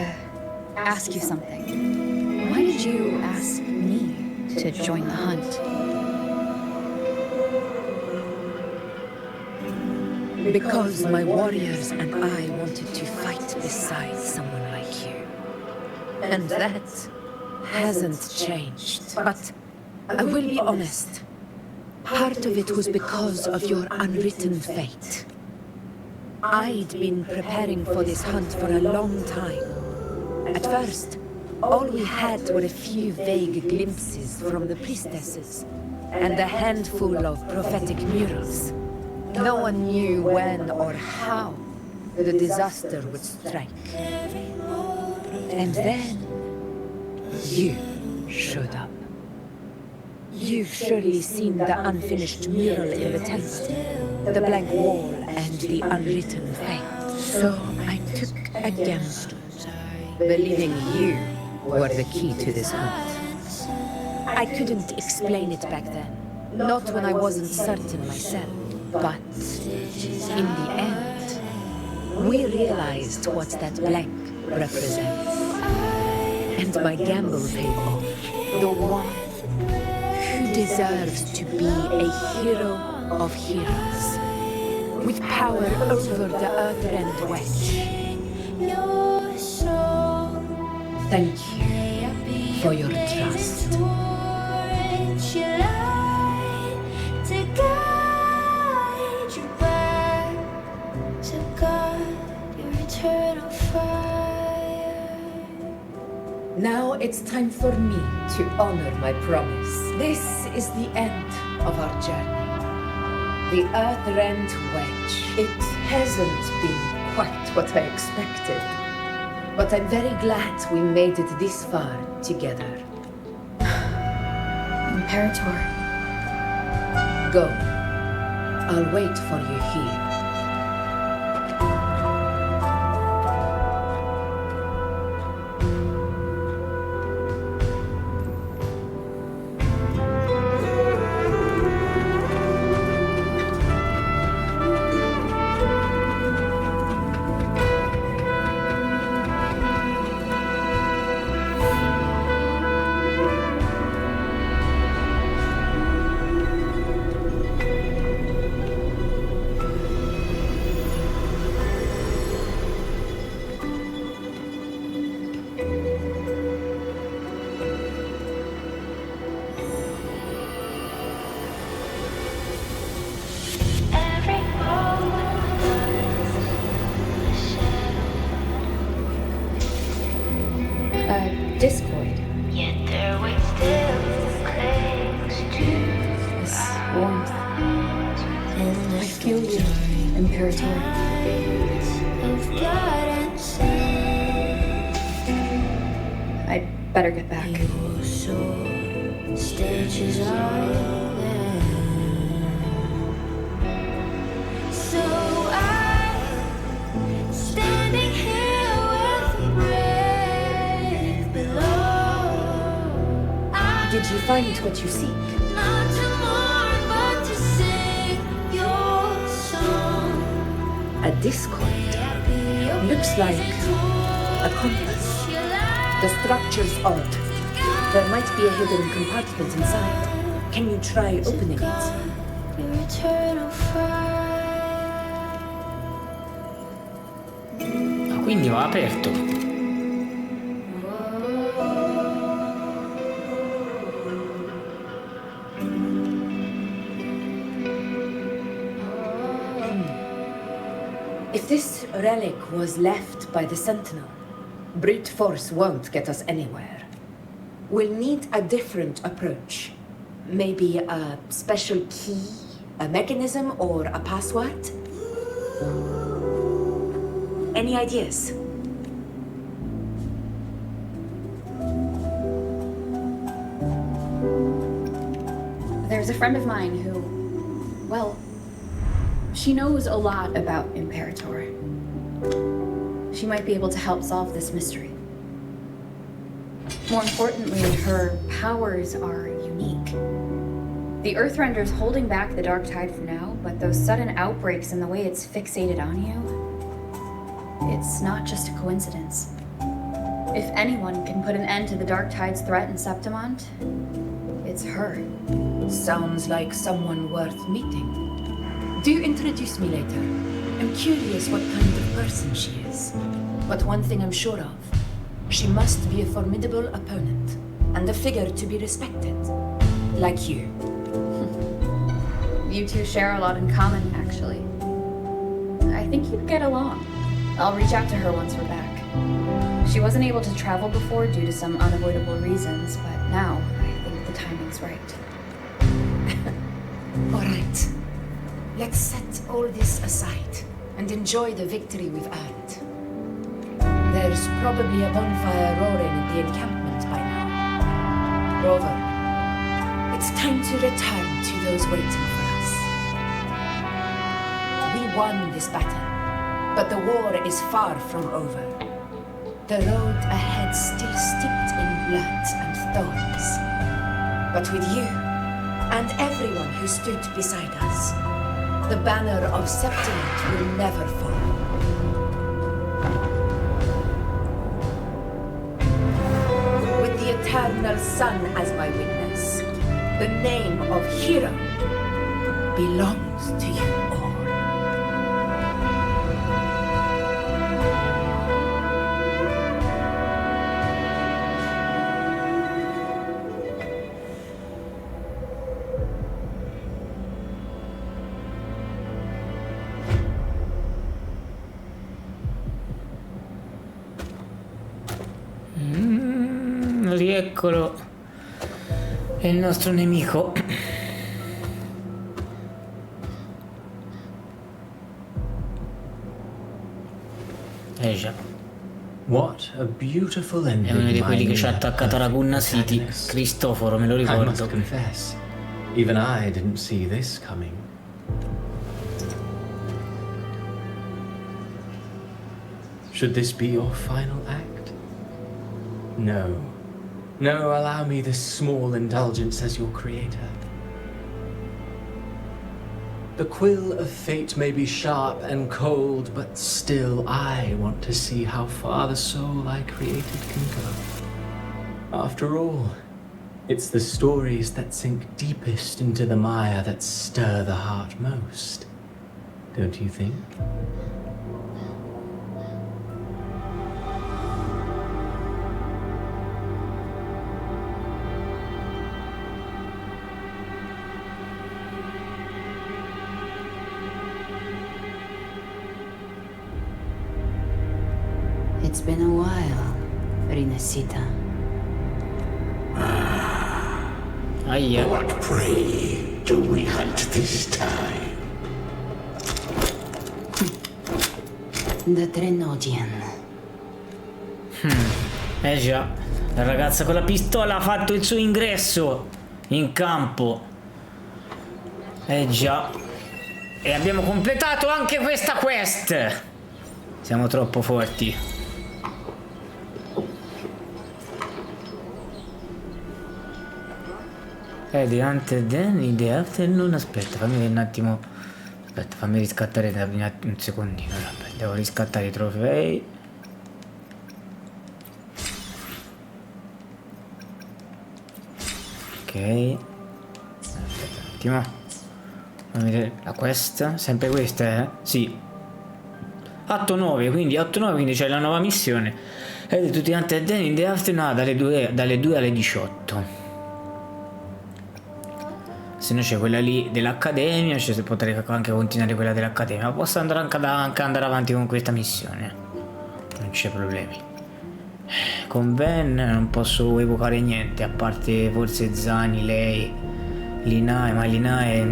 ask you something. Why did you ask me to join the hunt? Because my warriors and I wanted to fight beside someone like you. And that hasn't changed. But I will be honest. Part of it was because of your unwritten fate. I'd been preparing for this hunt for a long time. At first, all we had were a few vague glimpses from the priestesses and a handful of prophetic murals. No one knew when or how the disaster would strike. And then, you showed up. You've surely seen the unfinished mural in the temple, the blank wall and the unwritten fate. So I took a gamble, believing you were the key to this hunt. I couldn't explain it back then, not when I wasn't certain myself. But in the end, we realized what that blank represents. And my gamble paid off. The one who deserves to be a hero of heroes, with power over the earth-rend wedge. Thank you for your trust. Now it's time for me to honor my promise. This is the end of our journey. The earth-rend wedge. It hasn't been quite what I expected. But I'm very glad we made it this far together. Imperator. Go. I'll wait for you here. discoid. Yet their weight still clings to This warmth. I feel you, Imperator. of blood and sin. I'd better get back. Your sword stitches all there. So I'm standing here with the brave below. Did you find what you seek? Not to mourn, but to sing your song. A discord. Looks like a compass. The structure's odd. There might be a hidden compartment inside. Can you try opening it? Your eternal fire. Ah, quindi va aperto. If this relic was left by the Sentinel, brute force won't get us anywhere. We'll need a different approach. Maybe a special key, a mechanism, or a password? Any ideas? There's a friend of mine who, well, she knows a lot about Imperator. She might be able to help solve this mystery. More importantly, her powers are unique. The Earthrender's holding back the dark tide for now, but those sudden outbreaks and the way it's fixated on you, it's not just a coincidence. If anyone can put an end to the dark tide's threat in Septimont, it's her. Sounds like someone worth meeting. Do introduce me later. I'm curious what kind of person she is. But one thing I'm sure of, she must be a formidable opponent, and a figure to be respected. Like you. You two share a lot in common, actually. I think you'd get along. I'll reach out to her once we're back. She wasn't able to travel before due to some unavoidable reasons, but now I think the timing's right. All right. Let's set all this aside and enjoy the victory we've earned. There's probably a bonfire roaring at the encampment by now. Rover, it's time to return to those waiting for us. We won this battle, but the war is far from over. The road ahead still steeped in blood and thorns. But with you, and everyone who stood beside us, the banner of Septimont will never fall. With the eternal sun as my witness, the name of hero belongs to you all. Rieccolo. È il nostro nemico. Già. What a beautiful ending. È uno di quelli che ci ha attaccato alla Unisciti. Cristoforo, me lo I ricordo. must confess, even I didn't see this coming. Should this be your final act? No. No, allow me this small indulgence as your creator. The quill of fate may be sharp and cold, but still I want to see how far the soul I created can go. After all, it's the stories that sink deepest into the mire that stir the heart most. Don't you think? It's been a while, Visita. Aia. What prey do we hunt this time? The Drenodian. Eh già, la ragazza con la pistola ha fatto il suo ingresso in campo. Eh già. E abbiamo completato anche questa quest. Siamo troppo forti. The hunter then in the afternoon. Aspetta, fammi vedere un attimo. Aspetta, fammi riscattare un secondino. Vabbè, devo riscattare i trofei. Ok. Aspetta un attimo. Fammi vedere la quest. Sempre questa, Sì. Atto 9, quindi c'è la nuova missione. E tutti quanti in the afternoon dalle 2 alle 18. Se no c'è quella lì dell'accademia, cioè se potrei anche continuare quella dell'accademia, ma posso andare anche andare avanti con questa missione. Non c'è problemi. Con Ben non posso evocare niente, a parte forse Zani, lei, Linae, ma Linae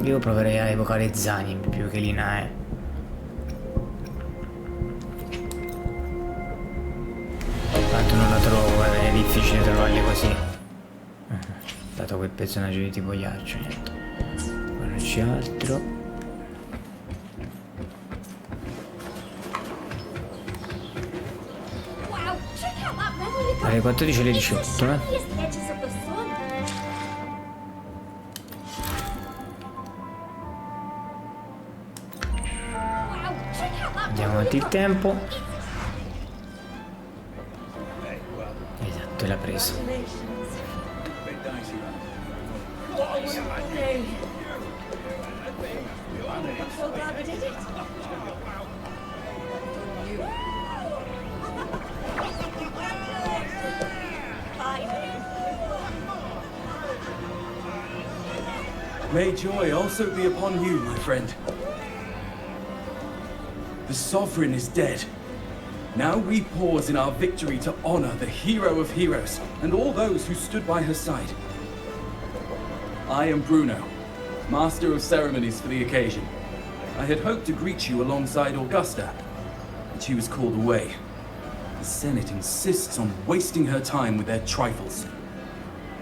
io proverei a evocare Zani più che Linae. Tanto non la trovo, è difficile trovarli così. Dato quel personaggio di tipo ghiaccio, niente. Poi non c'è altro. Alle 14 alle 18, Andiamo avanti il tempo. Esatto, l'ha preso. May joy also be upon you, my friend. The Sovereign is dead. Now we pause in our victory to honor the hero of heroes and all those who stood by her side. I am Bruno, Master of Ceremonies for the occasion. I had hoped to greet you alongside Augusta, but she was called away. The Senate insists on wasting her time with their trifles.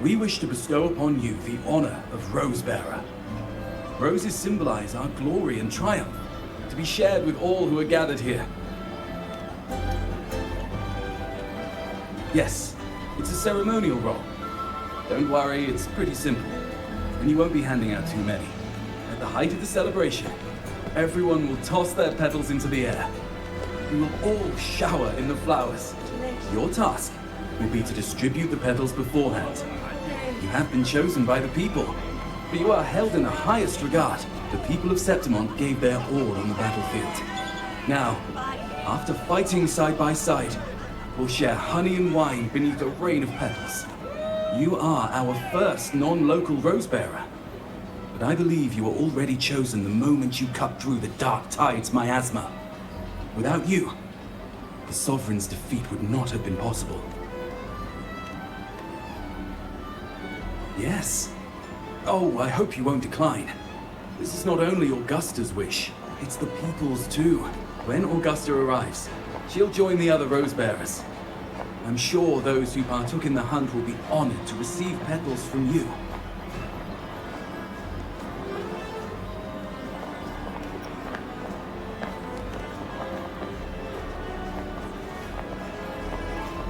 We wish to bestow upon you the honor of Rosebearer. Roses symbolize our glory and triumph, to be shared with all who are gathered here. Yes, it's a ceremonial role. Don't worry, it's pretty simple, and you won't be handing out too many. At the height of the celebration, everyone will toss their petals into the air. We will all shower in the flowers. Your task will be to distribute the petals beforehand. You have been chosen by the people, but you are held in the highest regard. The people of Septimont gave their all on the battlefield. Now, after fighting side by side, we'll share honey and wine beneath a rain of petals. You are our first non-local Rosebearer, but I believe you were already chosen the moment you cut through the dark tide's miasma. Without you, the Sovereign's defeat would not have been possible. Yes. Oh, I hope you won't decline. This is not only Augusta's wish, it's the people's too. When Augusta arrives, she'll join the other Rosebearers. I'm sure those who partook in the hunt will be honored to receive petals from you.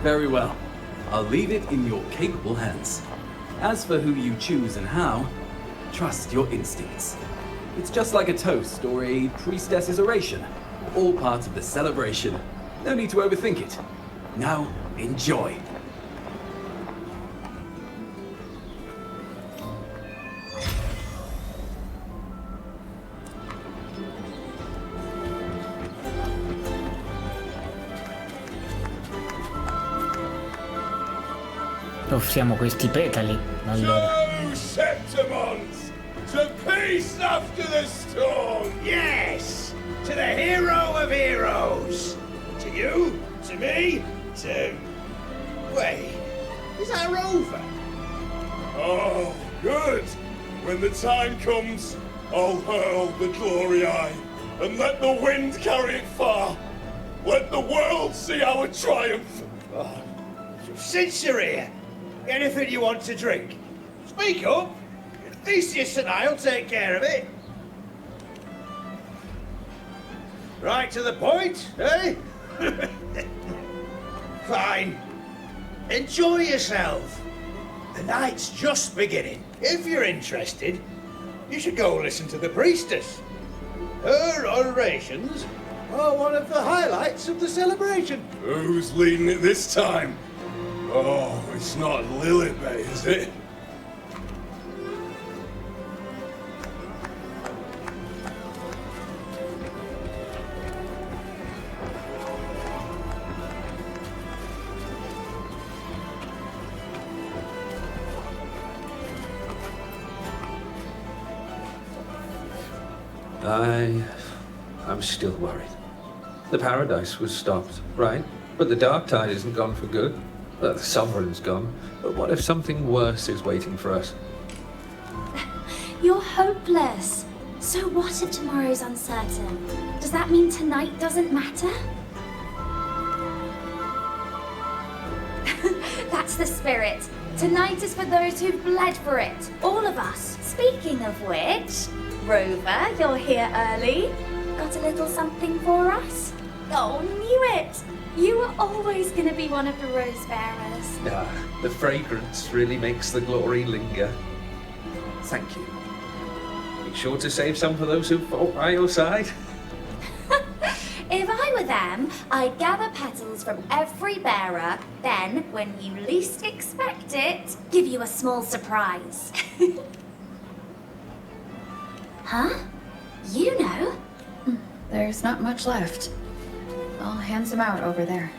Very well. I'll leave it in your capable hands. As for who you choose and how, trust your instincts. It's just like a toast or a priestess's oration. All part of the celebration. No need to overthink it. Now, enjoy. Offriamo questi petali. Allora. Ciao, Septimont! To peace after the storm! Yes! To the hero of heroes! To you, to me, to... Wait, is that Rover? Oh, good. When the time comes, I'll hurl the glory eye and let the wind carry it far. Let the world see our triumph. Oh, since you're here, anything you want to drink? Speak up. Theseus and I'll take care of it. Right to the point, eh? Fine. Enjoy yourself. The night's just beginning. If you're interested, you should go listen to the priestess. Her orations are one of the highlights of the celebration. Who's leading it this time? Oh, it's not Lilibet, is it? I'm still worried. The paradise was stopped, right? But the dark tide isn't gone for good. The sovereign's gone. But what if something worse is waiting for us? You're hopeless. So what if tomorrow's uncertain? Does that mean tonight doesn't matter? That's the spirit. Tonight is for those who've bled for it. All of us. Speaking of which, Rover, you're here early. Got a little something for us? Oh, knew it! You were always going to be one of the rose bearers. The fragrance really makes the glory linger. Thank you. Be sure to save some for those who fought by your side. If I were them, I'd gather petals from every bearer, then, when you least expect it, give you a small surprise. Huh? You know? There's not much left. I'll hand some out over there.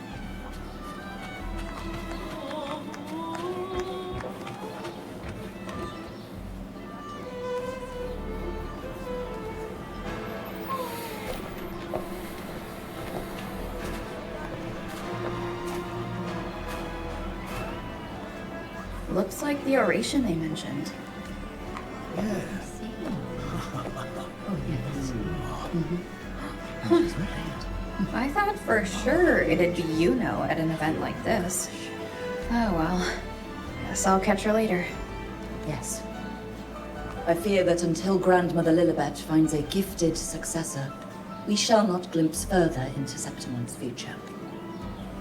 Looks like the oration they mentioned. Yeah. I thought for sure it'd be at an event like this. Oh well. Guess I'll catch her later. Yes. I fear that until Grandmother Lilibet finds a gifted successor, we shall not glimpse further into Septimon's future.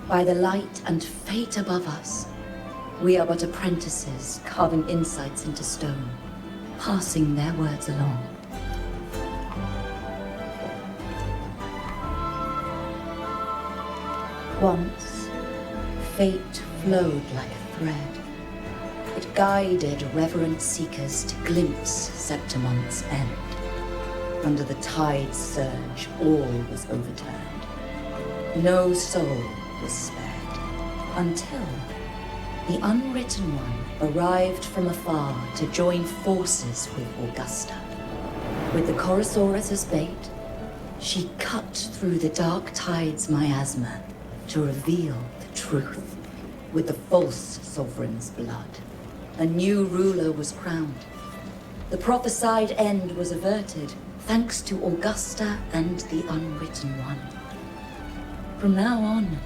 By the light and fate above us, we are but apprentices carving insights into stone, passing their words along. Once, fate flowed like a thread. It guided reverent seekers to glimpse Septimon's end. Under the tide's surge, all was overturned. No soul was spared, until the Unwritten One arrived from afar to join forces with Augusta. With the Chorosaurus as bait, she cut through the dark tide's miasma to reveal the truth. With the false sovereign's blood, a new ruler was crowned. The prophesied end was averted, thanks to Augusta and the Unwritten One. From now on,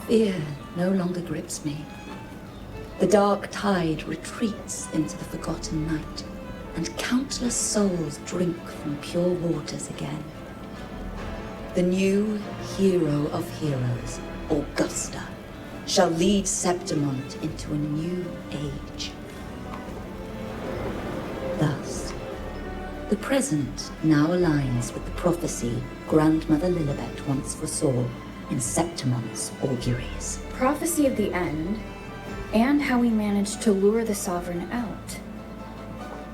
fear no longer grips me. The dark tide retreats into the forgotten night, and countless souls drink from pure waters again. The new hero of heroes, Augusta, shall lead Septimont into a new age. Thus, the present now aligns with the prophecy Grandmother Lilibet once foresaw in Septimont's auguries. Prophecy of the end, and how we managed to lure the Sovereign out.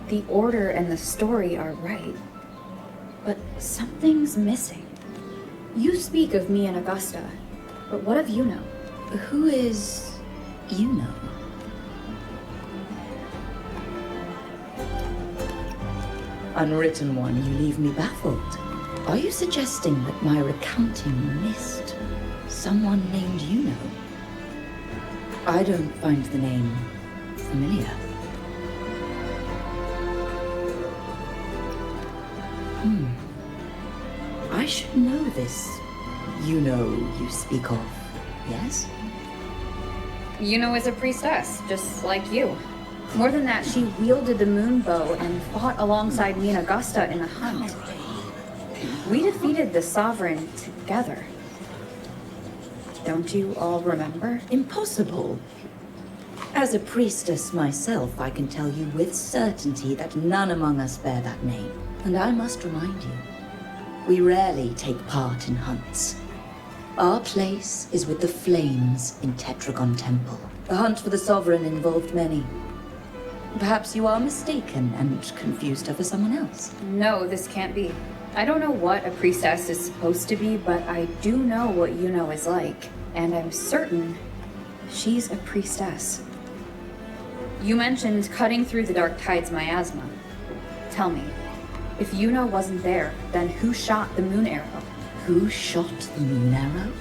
The order and the story are right, but something's missing. You speak of me and Augusta, but what of Yuno? Who is Yuno? Unwritten One, you leave me baffled. Are you suggesting that my recounting missed someone named Yuno? I don't find the name familiar. I should know this. You speak of, yes? Yuno is a priestess, just like you. More than that, she wielded the moon bow and fought alongside me and Augusta in a hunt. We defeated the Sovereign together. Don't you all remember? Impossible. As a priestess myself, I can tell you with certainty that none among us bear that name. And I must remind you, we rarely take part in hunts. Our place is with the flames in Tetragon Temple. The hunt for the Sovereign involved many. Perhaps you are mistaken and confused her for someone else. No, this can't be. I don't know what a priestess is supposed to be, but I do know what Yuno is like. And I'm certain she's a priestess. You mentioned cutting through the Dark Tide's miasma. Tell me, if Yuno wasn't there, then who shot the moon arrow? Who shot the moon arrow?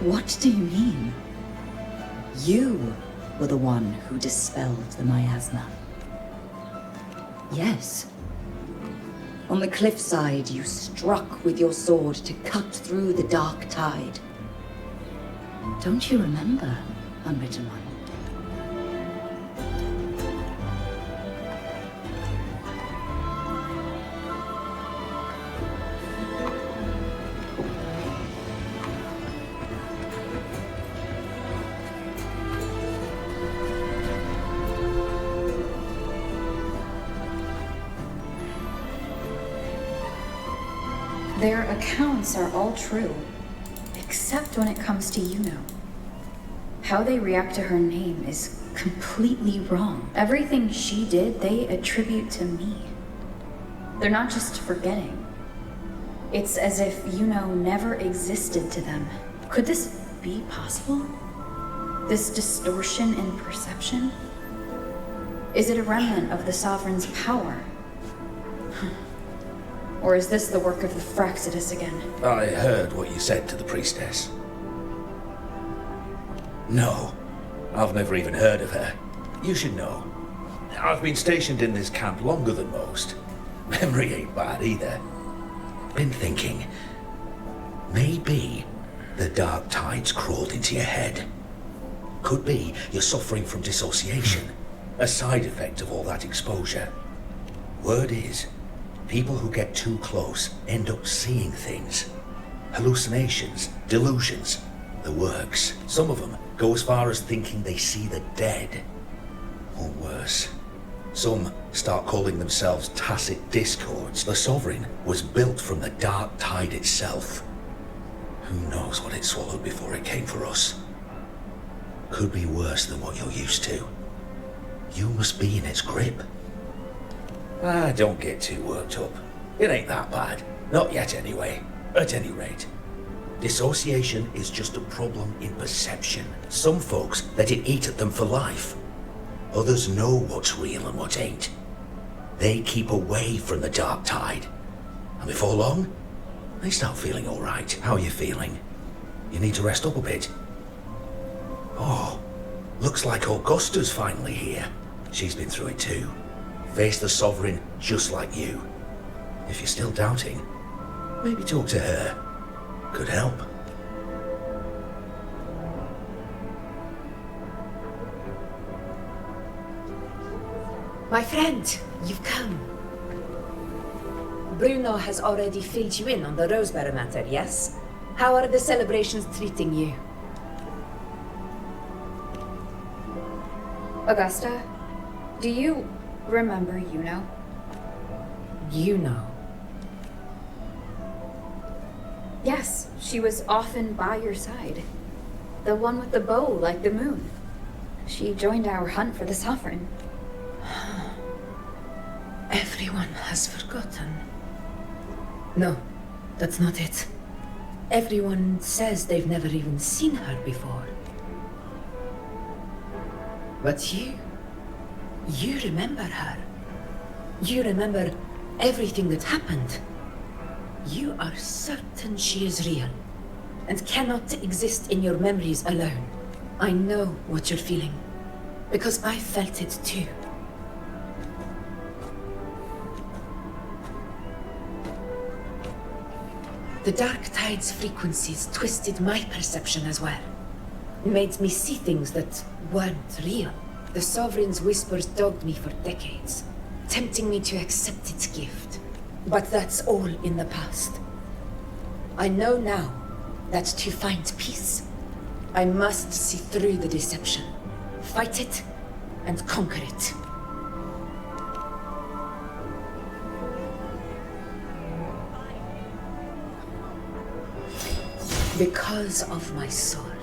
What do you mean? You were the one who dispelled the miasma. Yes. On the cliffside, you struck with your sword to cut through the Dark Tide. Don't you remember, Unwritten One? Their accounts are all true, except when it comes to Yuno. How they react to her name is completely wrong. Everything she did, they attribute to me. They're not just forgetting. It's as if Yuno never existed to them. Could this be possible? This distortion in perception? Is it a remnant of the Sovereign's power? Or is this the work of the Fraxidus again? I heard what you said to the priestess. No, I've never even heard of her. You should know. I've been stationed in this camp longer than most. Memory ain't bad either. Been thinking, maybe the Dark Tide's crawled into your head. Could be you're suffering from dissociation, a side effect of all that exposure. Word is, people who get too close end up seeing things. Hallucinations, delusions, the works. Some of them go as far as thinking they see the dead. Or worse. Some start calling themselves tacit discords. The Sovereign was built from the Dark Tide itself. Who knows what it swallowed before it came for us? Could be worse than what you're used to. You must be in its grip. Don't get too worked up. It ain't that bad. Not yet anyway. At any rate. Dissociation is just a problem in perception. Some folks let it eat at them for life. Others know what's real and what ain't. They keep away from the Dark Tide. And before long, they start feeling alright. How are you feeling? You need to rest up a bit. Oh, looks like Augusta's finally here. She's been through it too. Faced the Sovereign just like you. If you're still doubting, maybe talk to her. Could help. My friend, you've come. Bruno has already filled you in on the Rosebearer matter, yes? How are the celebrations treating you? Augusta, do you remember Yuno? Yuno? Yes, she was often by your side. The one with the bow like the moon. She joined our hunt for the Sovereign. Everyone has forgotten. No, that's not it. Everyone says they've never even seen her before. But you remember her. You remember everything that happened. You are certain she is real, and cannot exist in your memories alone. I know what you're feeling, because I felt it too. The Dark Tide's frequencies twisted my perception as well. Made me see things that weren't real. The Sovereign's whispers dogged me for decades, tempting me to accept its gift. But that's all in the past. I know now that to find peace, I must see through the deception, fight it, and conquer it. Because of my sword.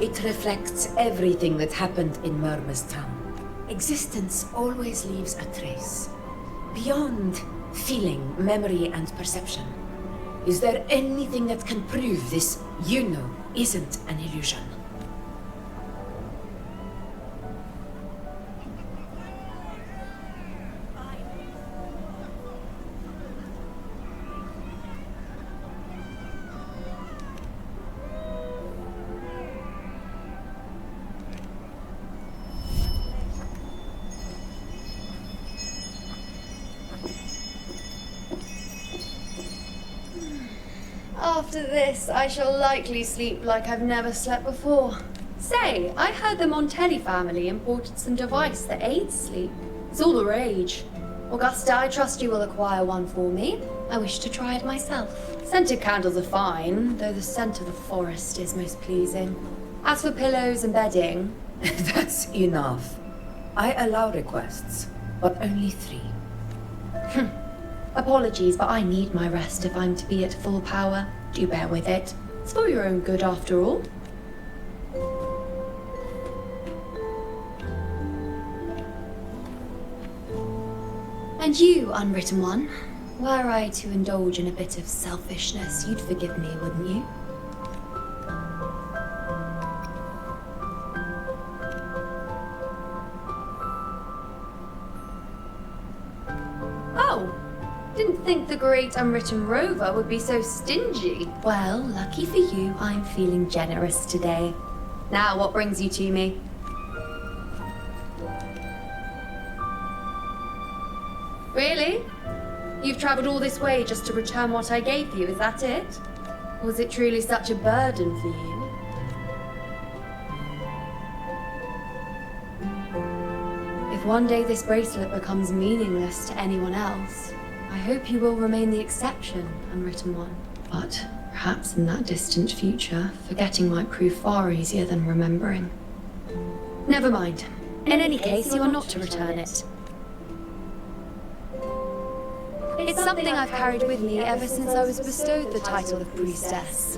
It reflects everything that happened in Murmur's town. Existence always leaves a trace. Beyond feeling, memory, and perception. Is there anything that can prove this, you know, isn't an illusion? After this, I shall likely sleep like I've never slept before. Say, I heard the Montelli family imported some device that aids sleep. It's all the rage. Augusta, I trust you will acquire one for me. I wish to try it myself. Scented candles are fine, though the scent of the forest is most pleasing. As for pillows and bedding... That's enough. I allow requests, but only 3. Apologies, but I need my rest if I'm to be at full power. Do bear with it. It's for your own good, after all. And you, unwritten one, were I to indulge in a bit of selfishness, you'd forgive me, wouldn't you? Oh! Didn't think the great unwritten rover would be so stingy. Well, lucky for you, I'm feeling generous today. Now, what brings you to me? Really? You've travelled all this way just to return what I gave you, is that it? Was it truly such a burden for you? If one day this bracelet becomes meaningless to anyone else, I hope you will remain the exception, unwritten one. But perhaps in that distant future, forgetting might prove far easier than remembering. Never mind. In any case, you are not to return it. It's something I've carried with me ever since I was bestowed the title of priestess.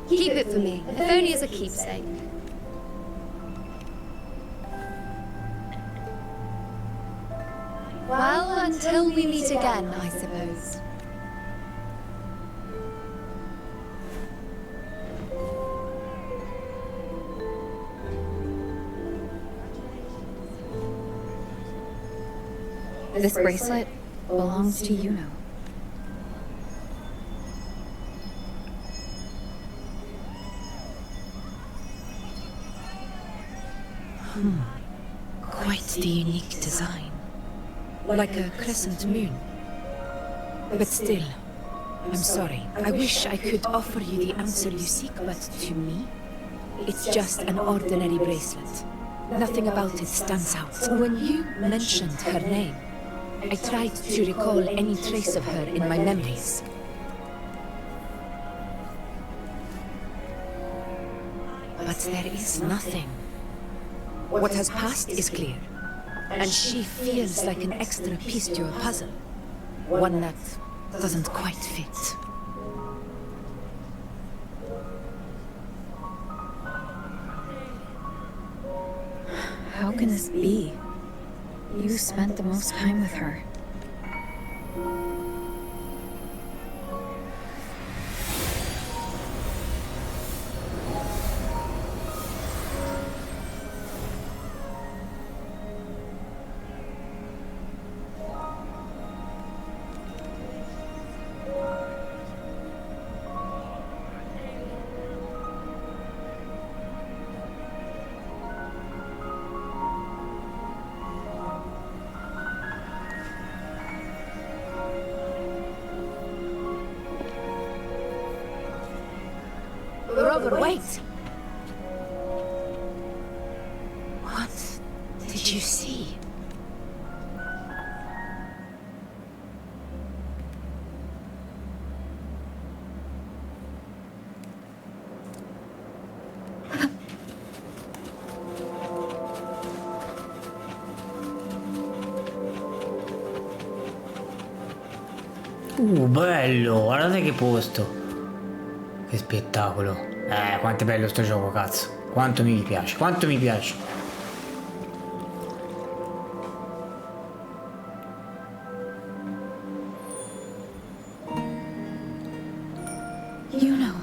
Keep it for me, if only as a keepsake. Well, until we meet again, I suppose. This bracelet belongs to Yuno. Quite the unique design. Like a crescent moon. But still, I'm sorry. I wish I could offer you the answer you seek, but to me, it's just an ordinary bracelet. Nothing about it stands out. When you mentioned her name, I tried to recall any trace of her in my memories. But there is nothing. What has passed is clear. And she feels like an extra piece to a puzzle. One that doesn't quite fit. How can this be? You spent the most time with her. Rover, wait! What did you see? Bello, guardate che posto. Che spettacolo. Quanto è bello sto gioco, cazzo. Quanto mi piace, quanto mi piace. You know.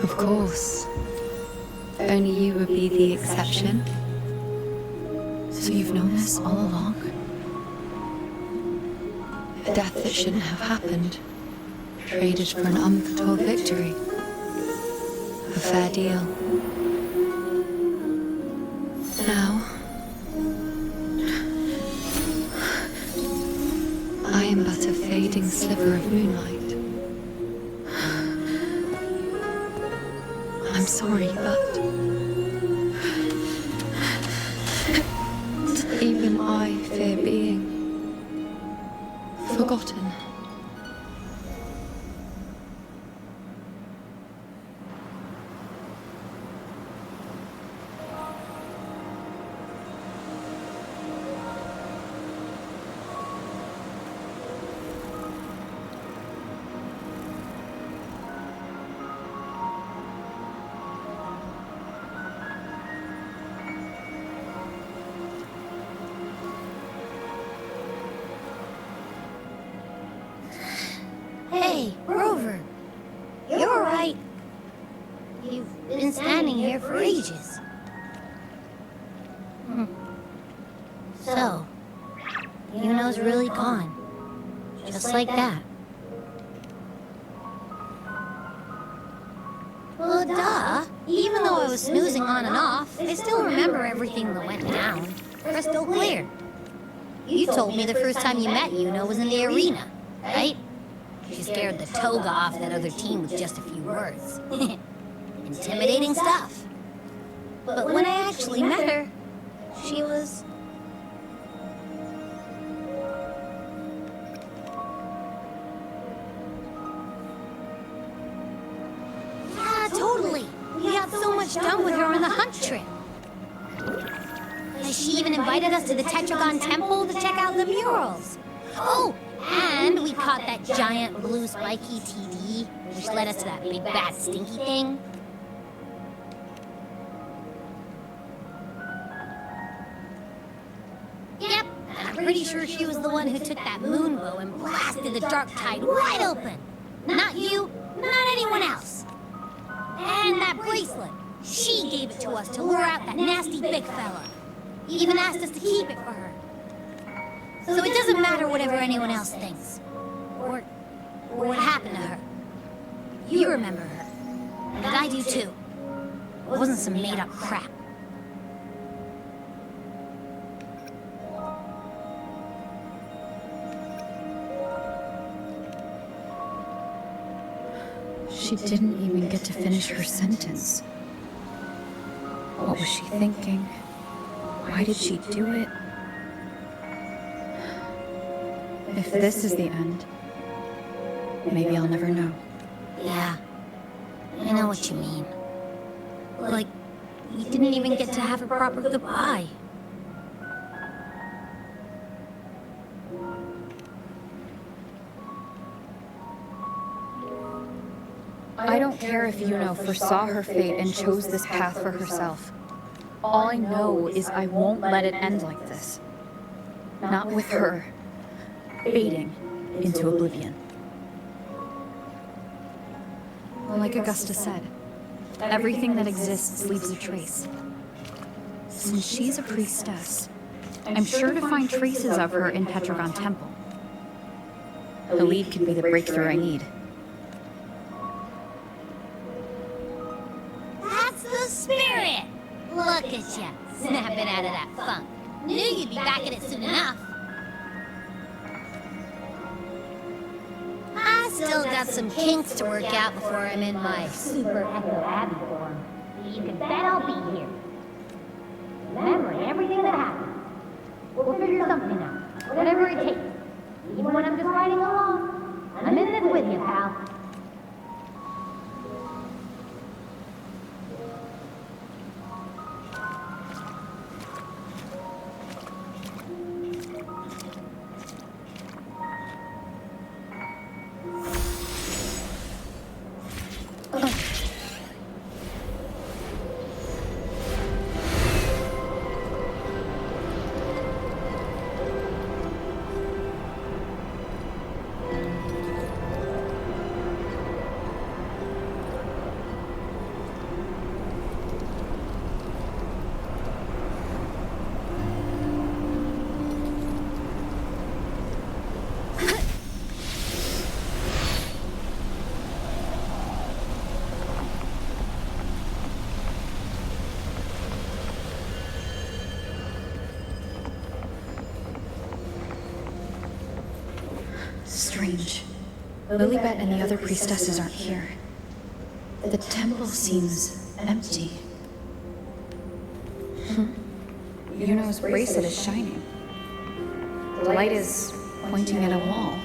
Of course. Only you would be the exception. So you've known this all along? A death that shouldn't have happened. Traded for an unforetold victory. A fair deal. Now, I am but a fading sliver of moonlight. I'm sorry, but even I fear being forgotten. Hey, Rover. You're right. You've been standing here for ages. So, Yuno's really gone. Just like that. Well, duh. Even though I was snoozing on and off, I still remember everything that went down. Crystal clear. You told me the first time you met Yuno was in the arena, right? She scared the toga off that other team with just a few words. Intimidating stuff. But when I actually met her, she was... Yeah, totally. We got so much done with her on the hunt trip. She even invited us to the Tetragon Temple to check out the murals. Oh! And we caught that giant blue spiky TD, which led us to that big bad stinky thing. Yep, and I'm pretty sure she was the one who took that moonbow and blasted the dark tide wide open. Not you, not anyone else. And that bracelet, she gave it to us to lure out that nasty big fella. Even asked us to keep it for her. So it doesn't matter whatever anyone else thinks. Or what happened to her. You remember her. And I do too. It wasn't some made-up crap. She didn't even get to finish her sentence. What was she thinking? Why did she do it? If this is the end, maybe I'll never know. Yeah, I know what you mean. Like, you didn't even get to have a proper goodbye. I don't care if Yuno foresaw her fate and chose this path for herself. All I know is I won't let it end like this. Not with her fading into oblivion. Like Augusta said, everything that exists leaves a trace. Since she's a priestess, I'm sure to find traces of her in Tetragon Temple. The lead could be the breakthrough I need. That's the spirit! Look at ya, snapping out of that funk. Knew you'd be back at it soon enough. I still got some kinks to work out before I'm in my super Echo Abbey form. You can bet I'll be here. Remembering everything that happened. We'll figure something out, whatever it takes. Even when I'm just riding along. I'm in this with you, pal. Strange. Lilibet and the other priestesses aren't here. The temple seems empty. Yuno's bracelet is shining. The light is pointing at a wall.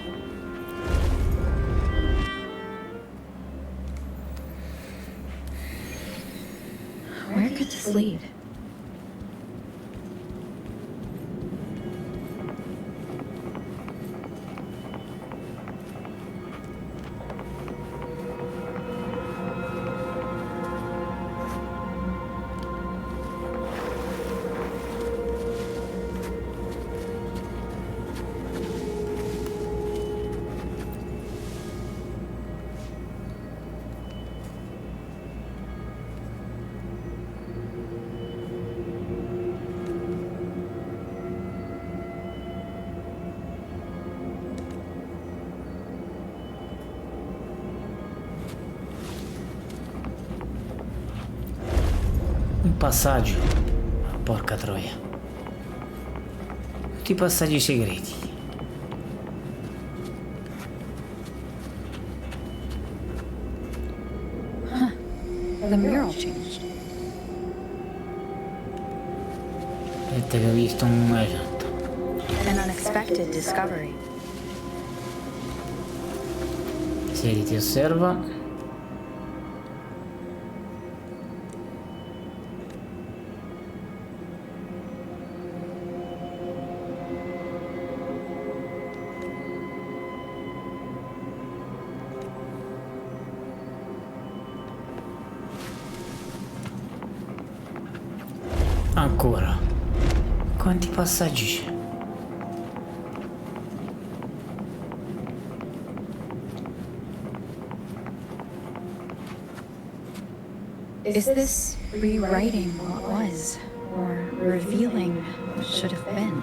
Where could this lead? Un passaggio. Porca troia. Tutti i passaggi segreti. The mural changed. Vedete che ho visto un... esatto. An unexpected discovery. Siediti, osserva. Ancora. Quanti passaggi c'è? Is this rewriting what was, or revealing what should have been?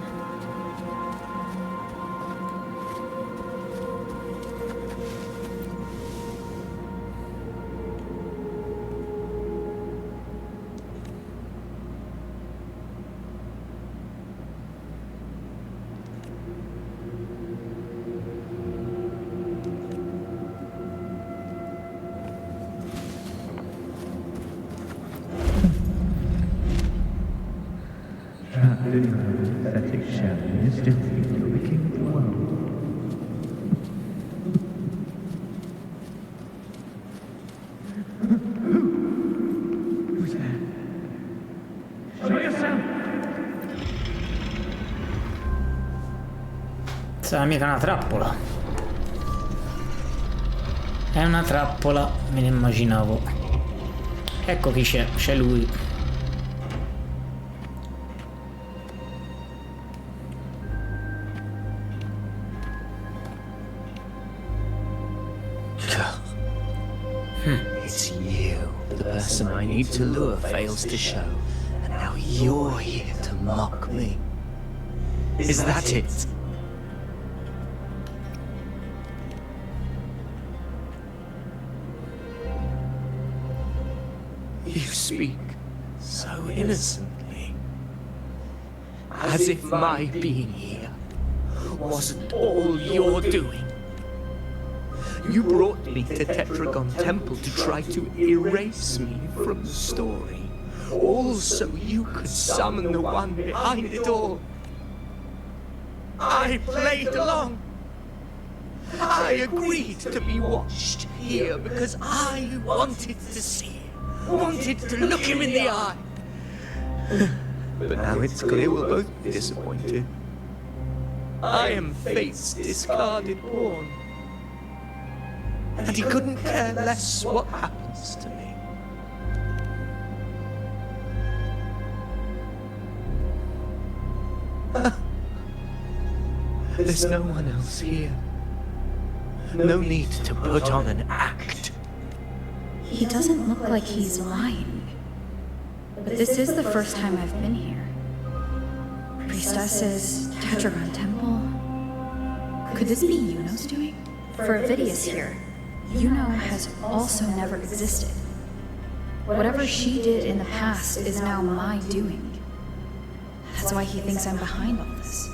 Pathetic shadow is defeated to the king of the world. Who's there? Show yourself! Sarà mica una trappola. È una trappola, me ne immaginavo. Ecco chi c'è lui. It's you. The person I need to lure fails to show. And now you're here to mock me. Is that it? You speak so innocently, as if my being here wasn't all you're doing. You brought me to Tetragon Temple to try to erase me from the story, all so you could summon the one behind it all. I played along. I agreed to be watched here because I wanted to see him, wanted to look him in the eye. But now it's clear we'll both be disappointed. I am fate's discarded pawn. And he couldn't care less what happens to me. There's no one else here. No need to put on an act. He doesn't look like he's lying. But this is the first time I've been here. Priestesses, Tetragon Temple. Could this be Yuno's doing? For Avidius here, Yuno has also never existed. Whatever she did in the past is now my doing. That's why he thinks I'm behind all this.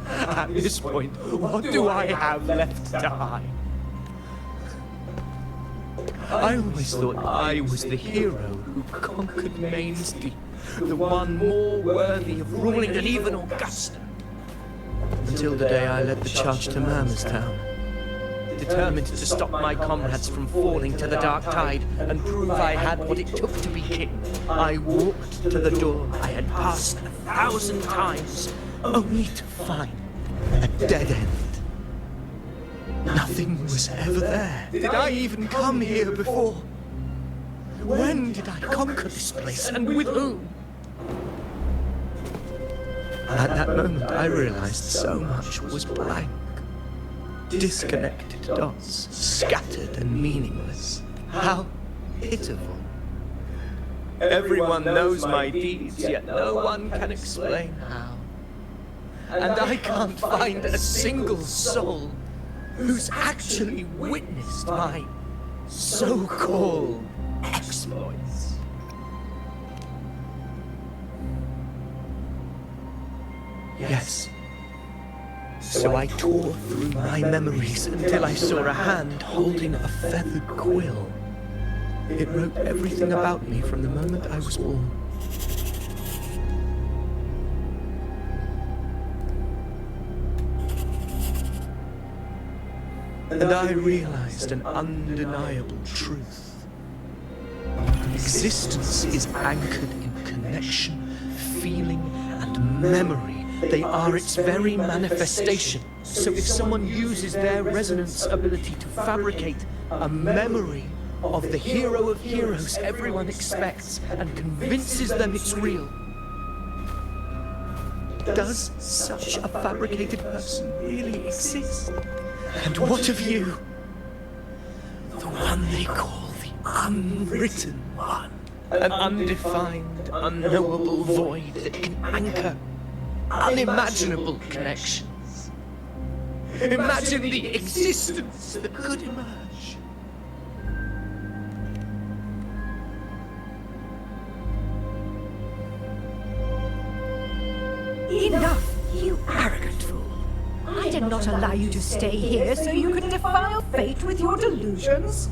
At this point, what do I have left to hide? I always thought I was the hero who conquered Main's Deep, the one more worthy of ruling than even Augusta. Until the day I led the charge to Murmur's Town. Determined to stop my comrades from falling to the dark tide and prove I had what it took to be king, I walked to the door I had passed 1,000 times, only to find a dead end. Nothing was ever there. Did I even come here before? When did I conquer this place, and with whom? At that moment I realized so much was blank. Disconnected dots, scattered and meaningless. How pitiful. Everyone knows my deeds, yet no one can explain how. And I can't find a single soul who's actually witnessed my so-called exploits. Yes. So I tore through my memories until I saw a hand holding a feathered quill. It wrote everything about me from the moment I was born. And I realized an undeniable truth. Existence is anchored in connection, feeling, and memory. They are its very manifestation. So if someone uses their resonance ability to fabricate a memory of the hero of heroes everyone expects and convinces them it's real, does such a fabricated person really exist? And what of you? The one they call the unwritten one. An undefined, unknowable void that can anchor unimaginable connections. Imagine the existence that could emerge. Enough, you arrogant fool. I did not allow you to stay here so you could defile fate with your delusions.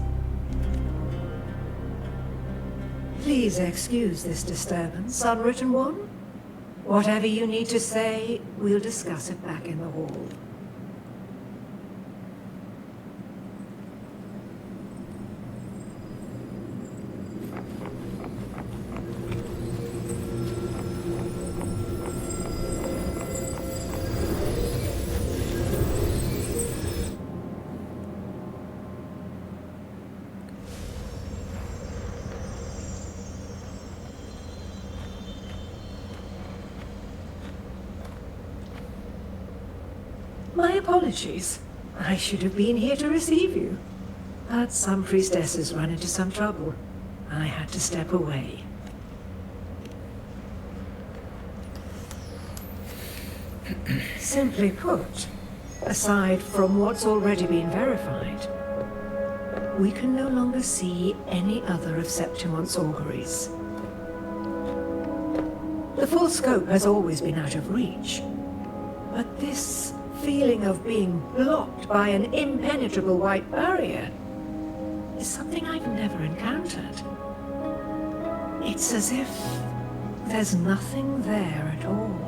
Please excuse this disturbance, unwritten one. Whatever you need to say, we'll discuss it back in the hall. My apologies. I should have been here to receive you. But some priestesses run into some trouble. I had to step away. Simply put, aside from what's already been verified, we can no longer see any other of Septimon's auguries. The full scope has always been out of reach, but this feeling of being blocked by an impenetrable white barrier is something I've never encountered. It's as if there's nothing there at all.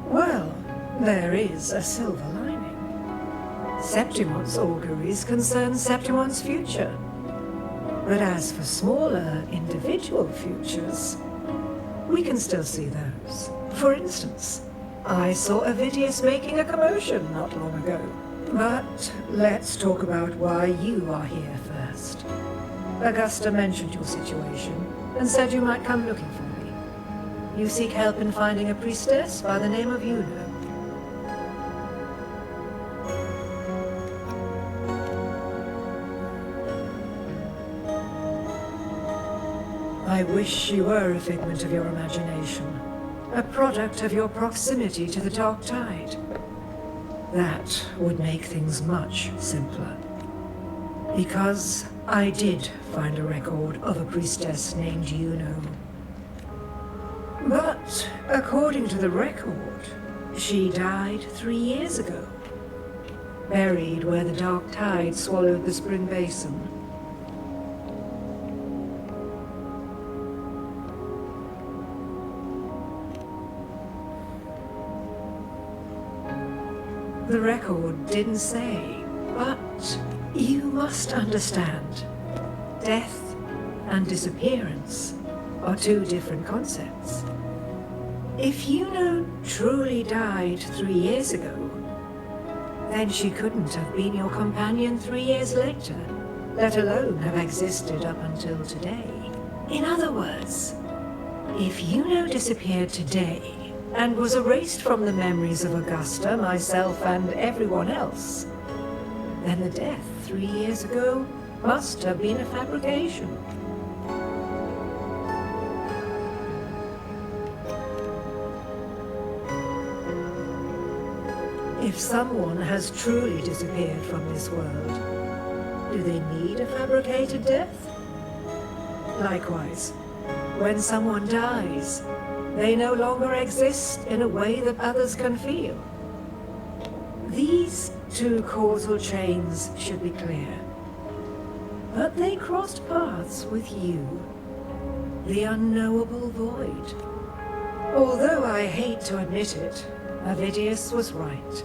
Well, there is a silver lining. Septimon's auguries concern Septimon's future. But as for smaller, individual futures, we can still see those. For instance, I saw Avidius making a commotion not long ago. But let's talk about why you are here first. Augusta mentioned your situation and said you might come looking for me. You seek help in finding a priestess by the name of Juno. I wish she were a figment of your imagination, a product of your proximity to the dark tide. That would make things much simpler. Because I did find a record of a priestess named Juno. But according to the record, she died 3 years ago, buried where the dark tide swallowed the spring basin. The record didn't say, but you must understand. Death and disappearance are two different concepts. If Juno truly died 3 years ago, then she couldn't have been your companion 3 years later, let alone have existed up until today. In other words, if Juno disappeared today, and was erased from the memories of Augusta, myself, and everyone else, then the death 3 years ago must have been a fabrication. If someone has truly disappeared from this world, do they need a fabricated death? Likewise, when someone dies, they no longer exist in a way that others can feel. These two causal chains should be clear. But they crossed paths with you, the unknowable void. Although I hate to admit it, Avidius was right.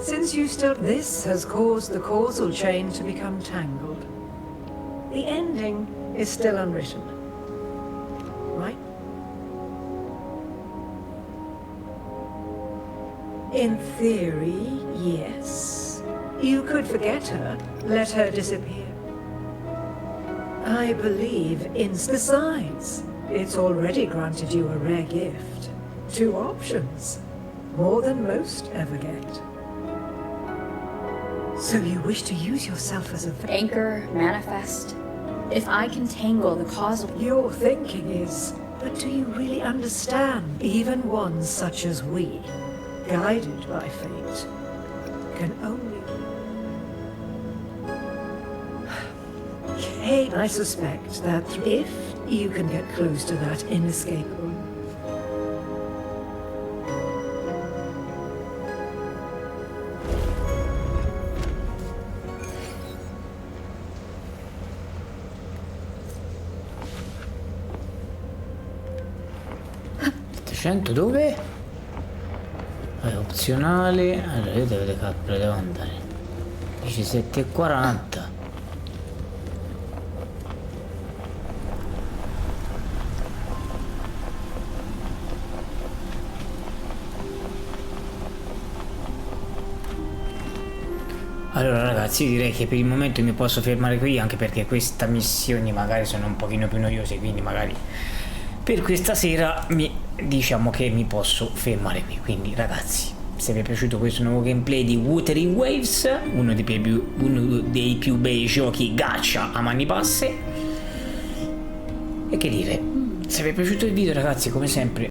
Since you still... This has caused the causal chain to become tangled. The ending is still unwritten. Right? In theory, yes. You could forget her, let her disappear. I believe in... Besides, it's already granted you a rare gift. 2 options. More than most ever get. So you wish to use yourself as a... Anchor, manifest. If I can tangle the causal... Your thinking is, but do you really understand? Even ones such as we, guided by fate, can only... Hey, I suspect that if you can get close to that inescapable... Dove? È opzionale. Allora io dove cazzo devo andare? 17:40. Allora ragazzi, direi che per il momento mi posso fermare qui, anche perché queste missioni magari sono un pochino più noiose, quindi magari per questa sera diciamo che mi posso fermare qui. Quindi ragazzi, se vi è piaciuto questo nuovo gameplay di Wuthering Waves, uno dei più bei giochi gacha a mani basse, E che dire, se vi è piaciuto il video ragazzi, come sempre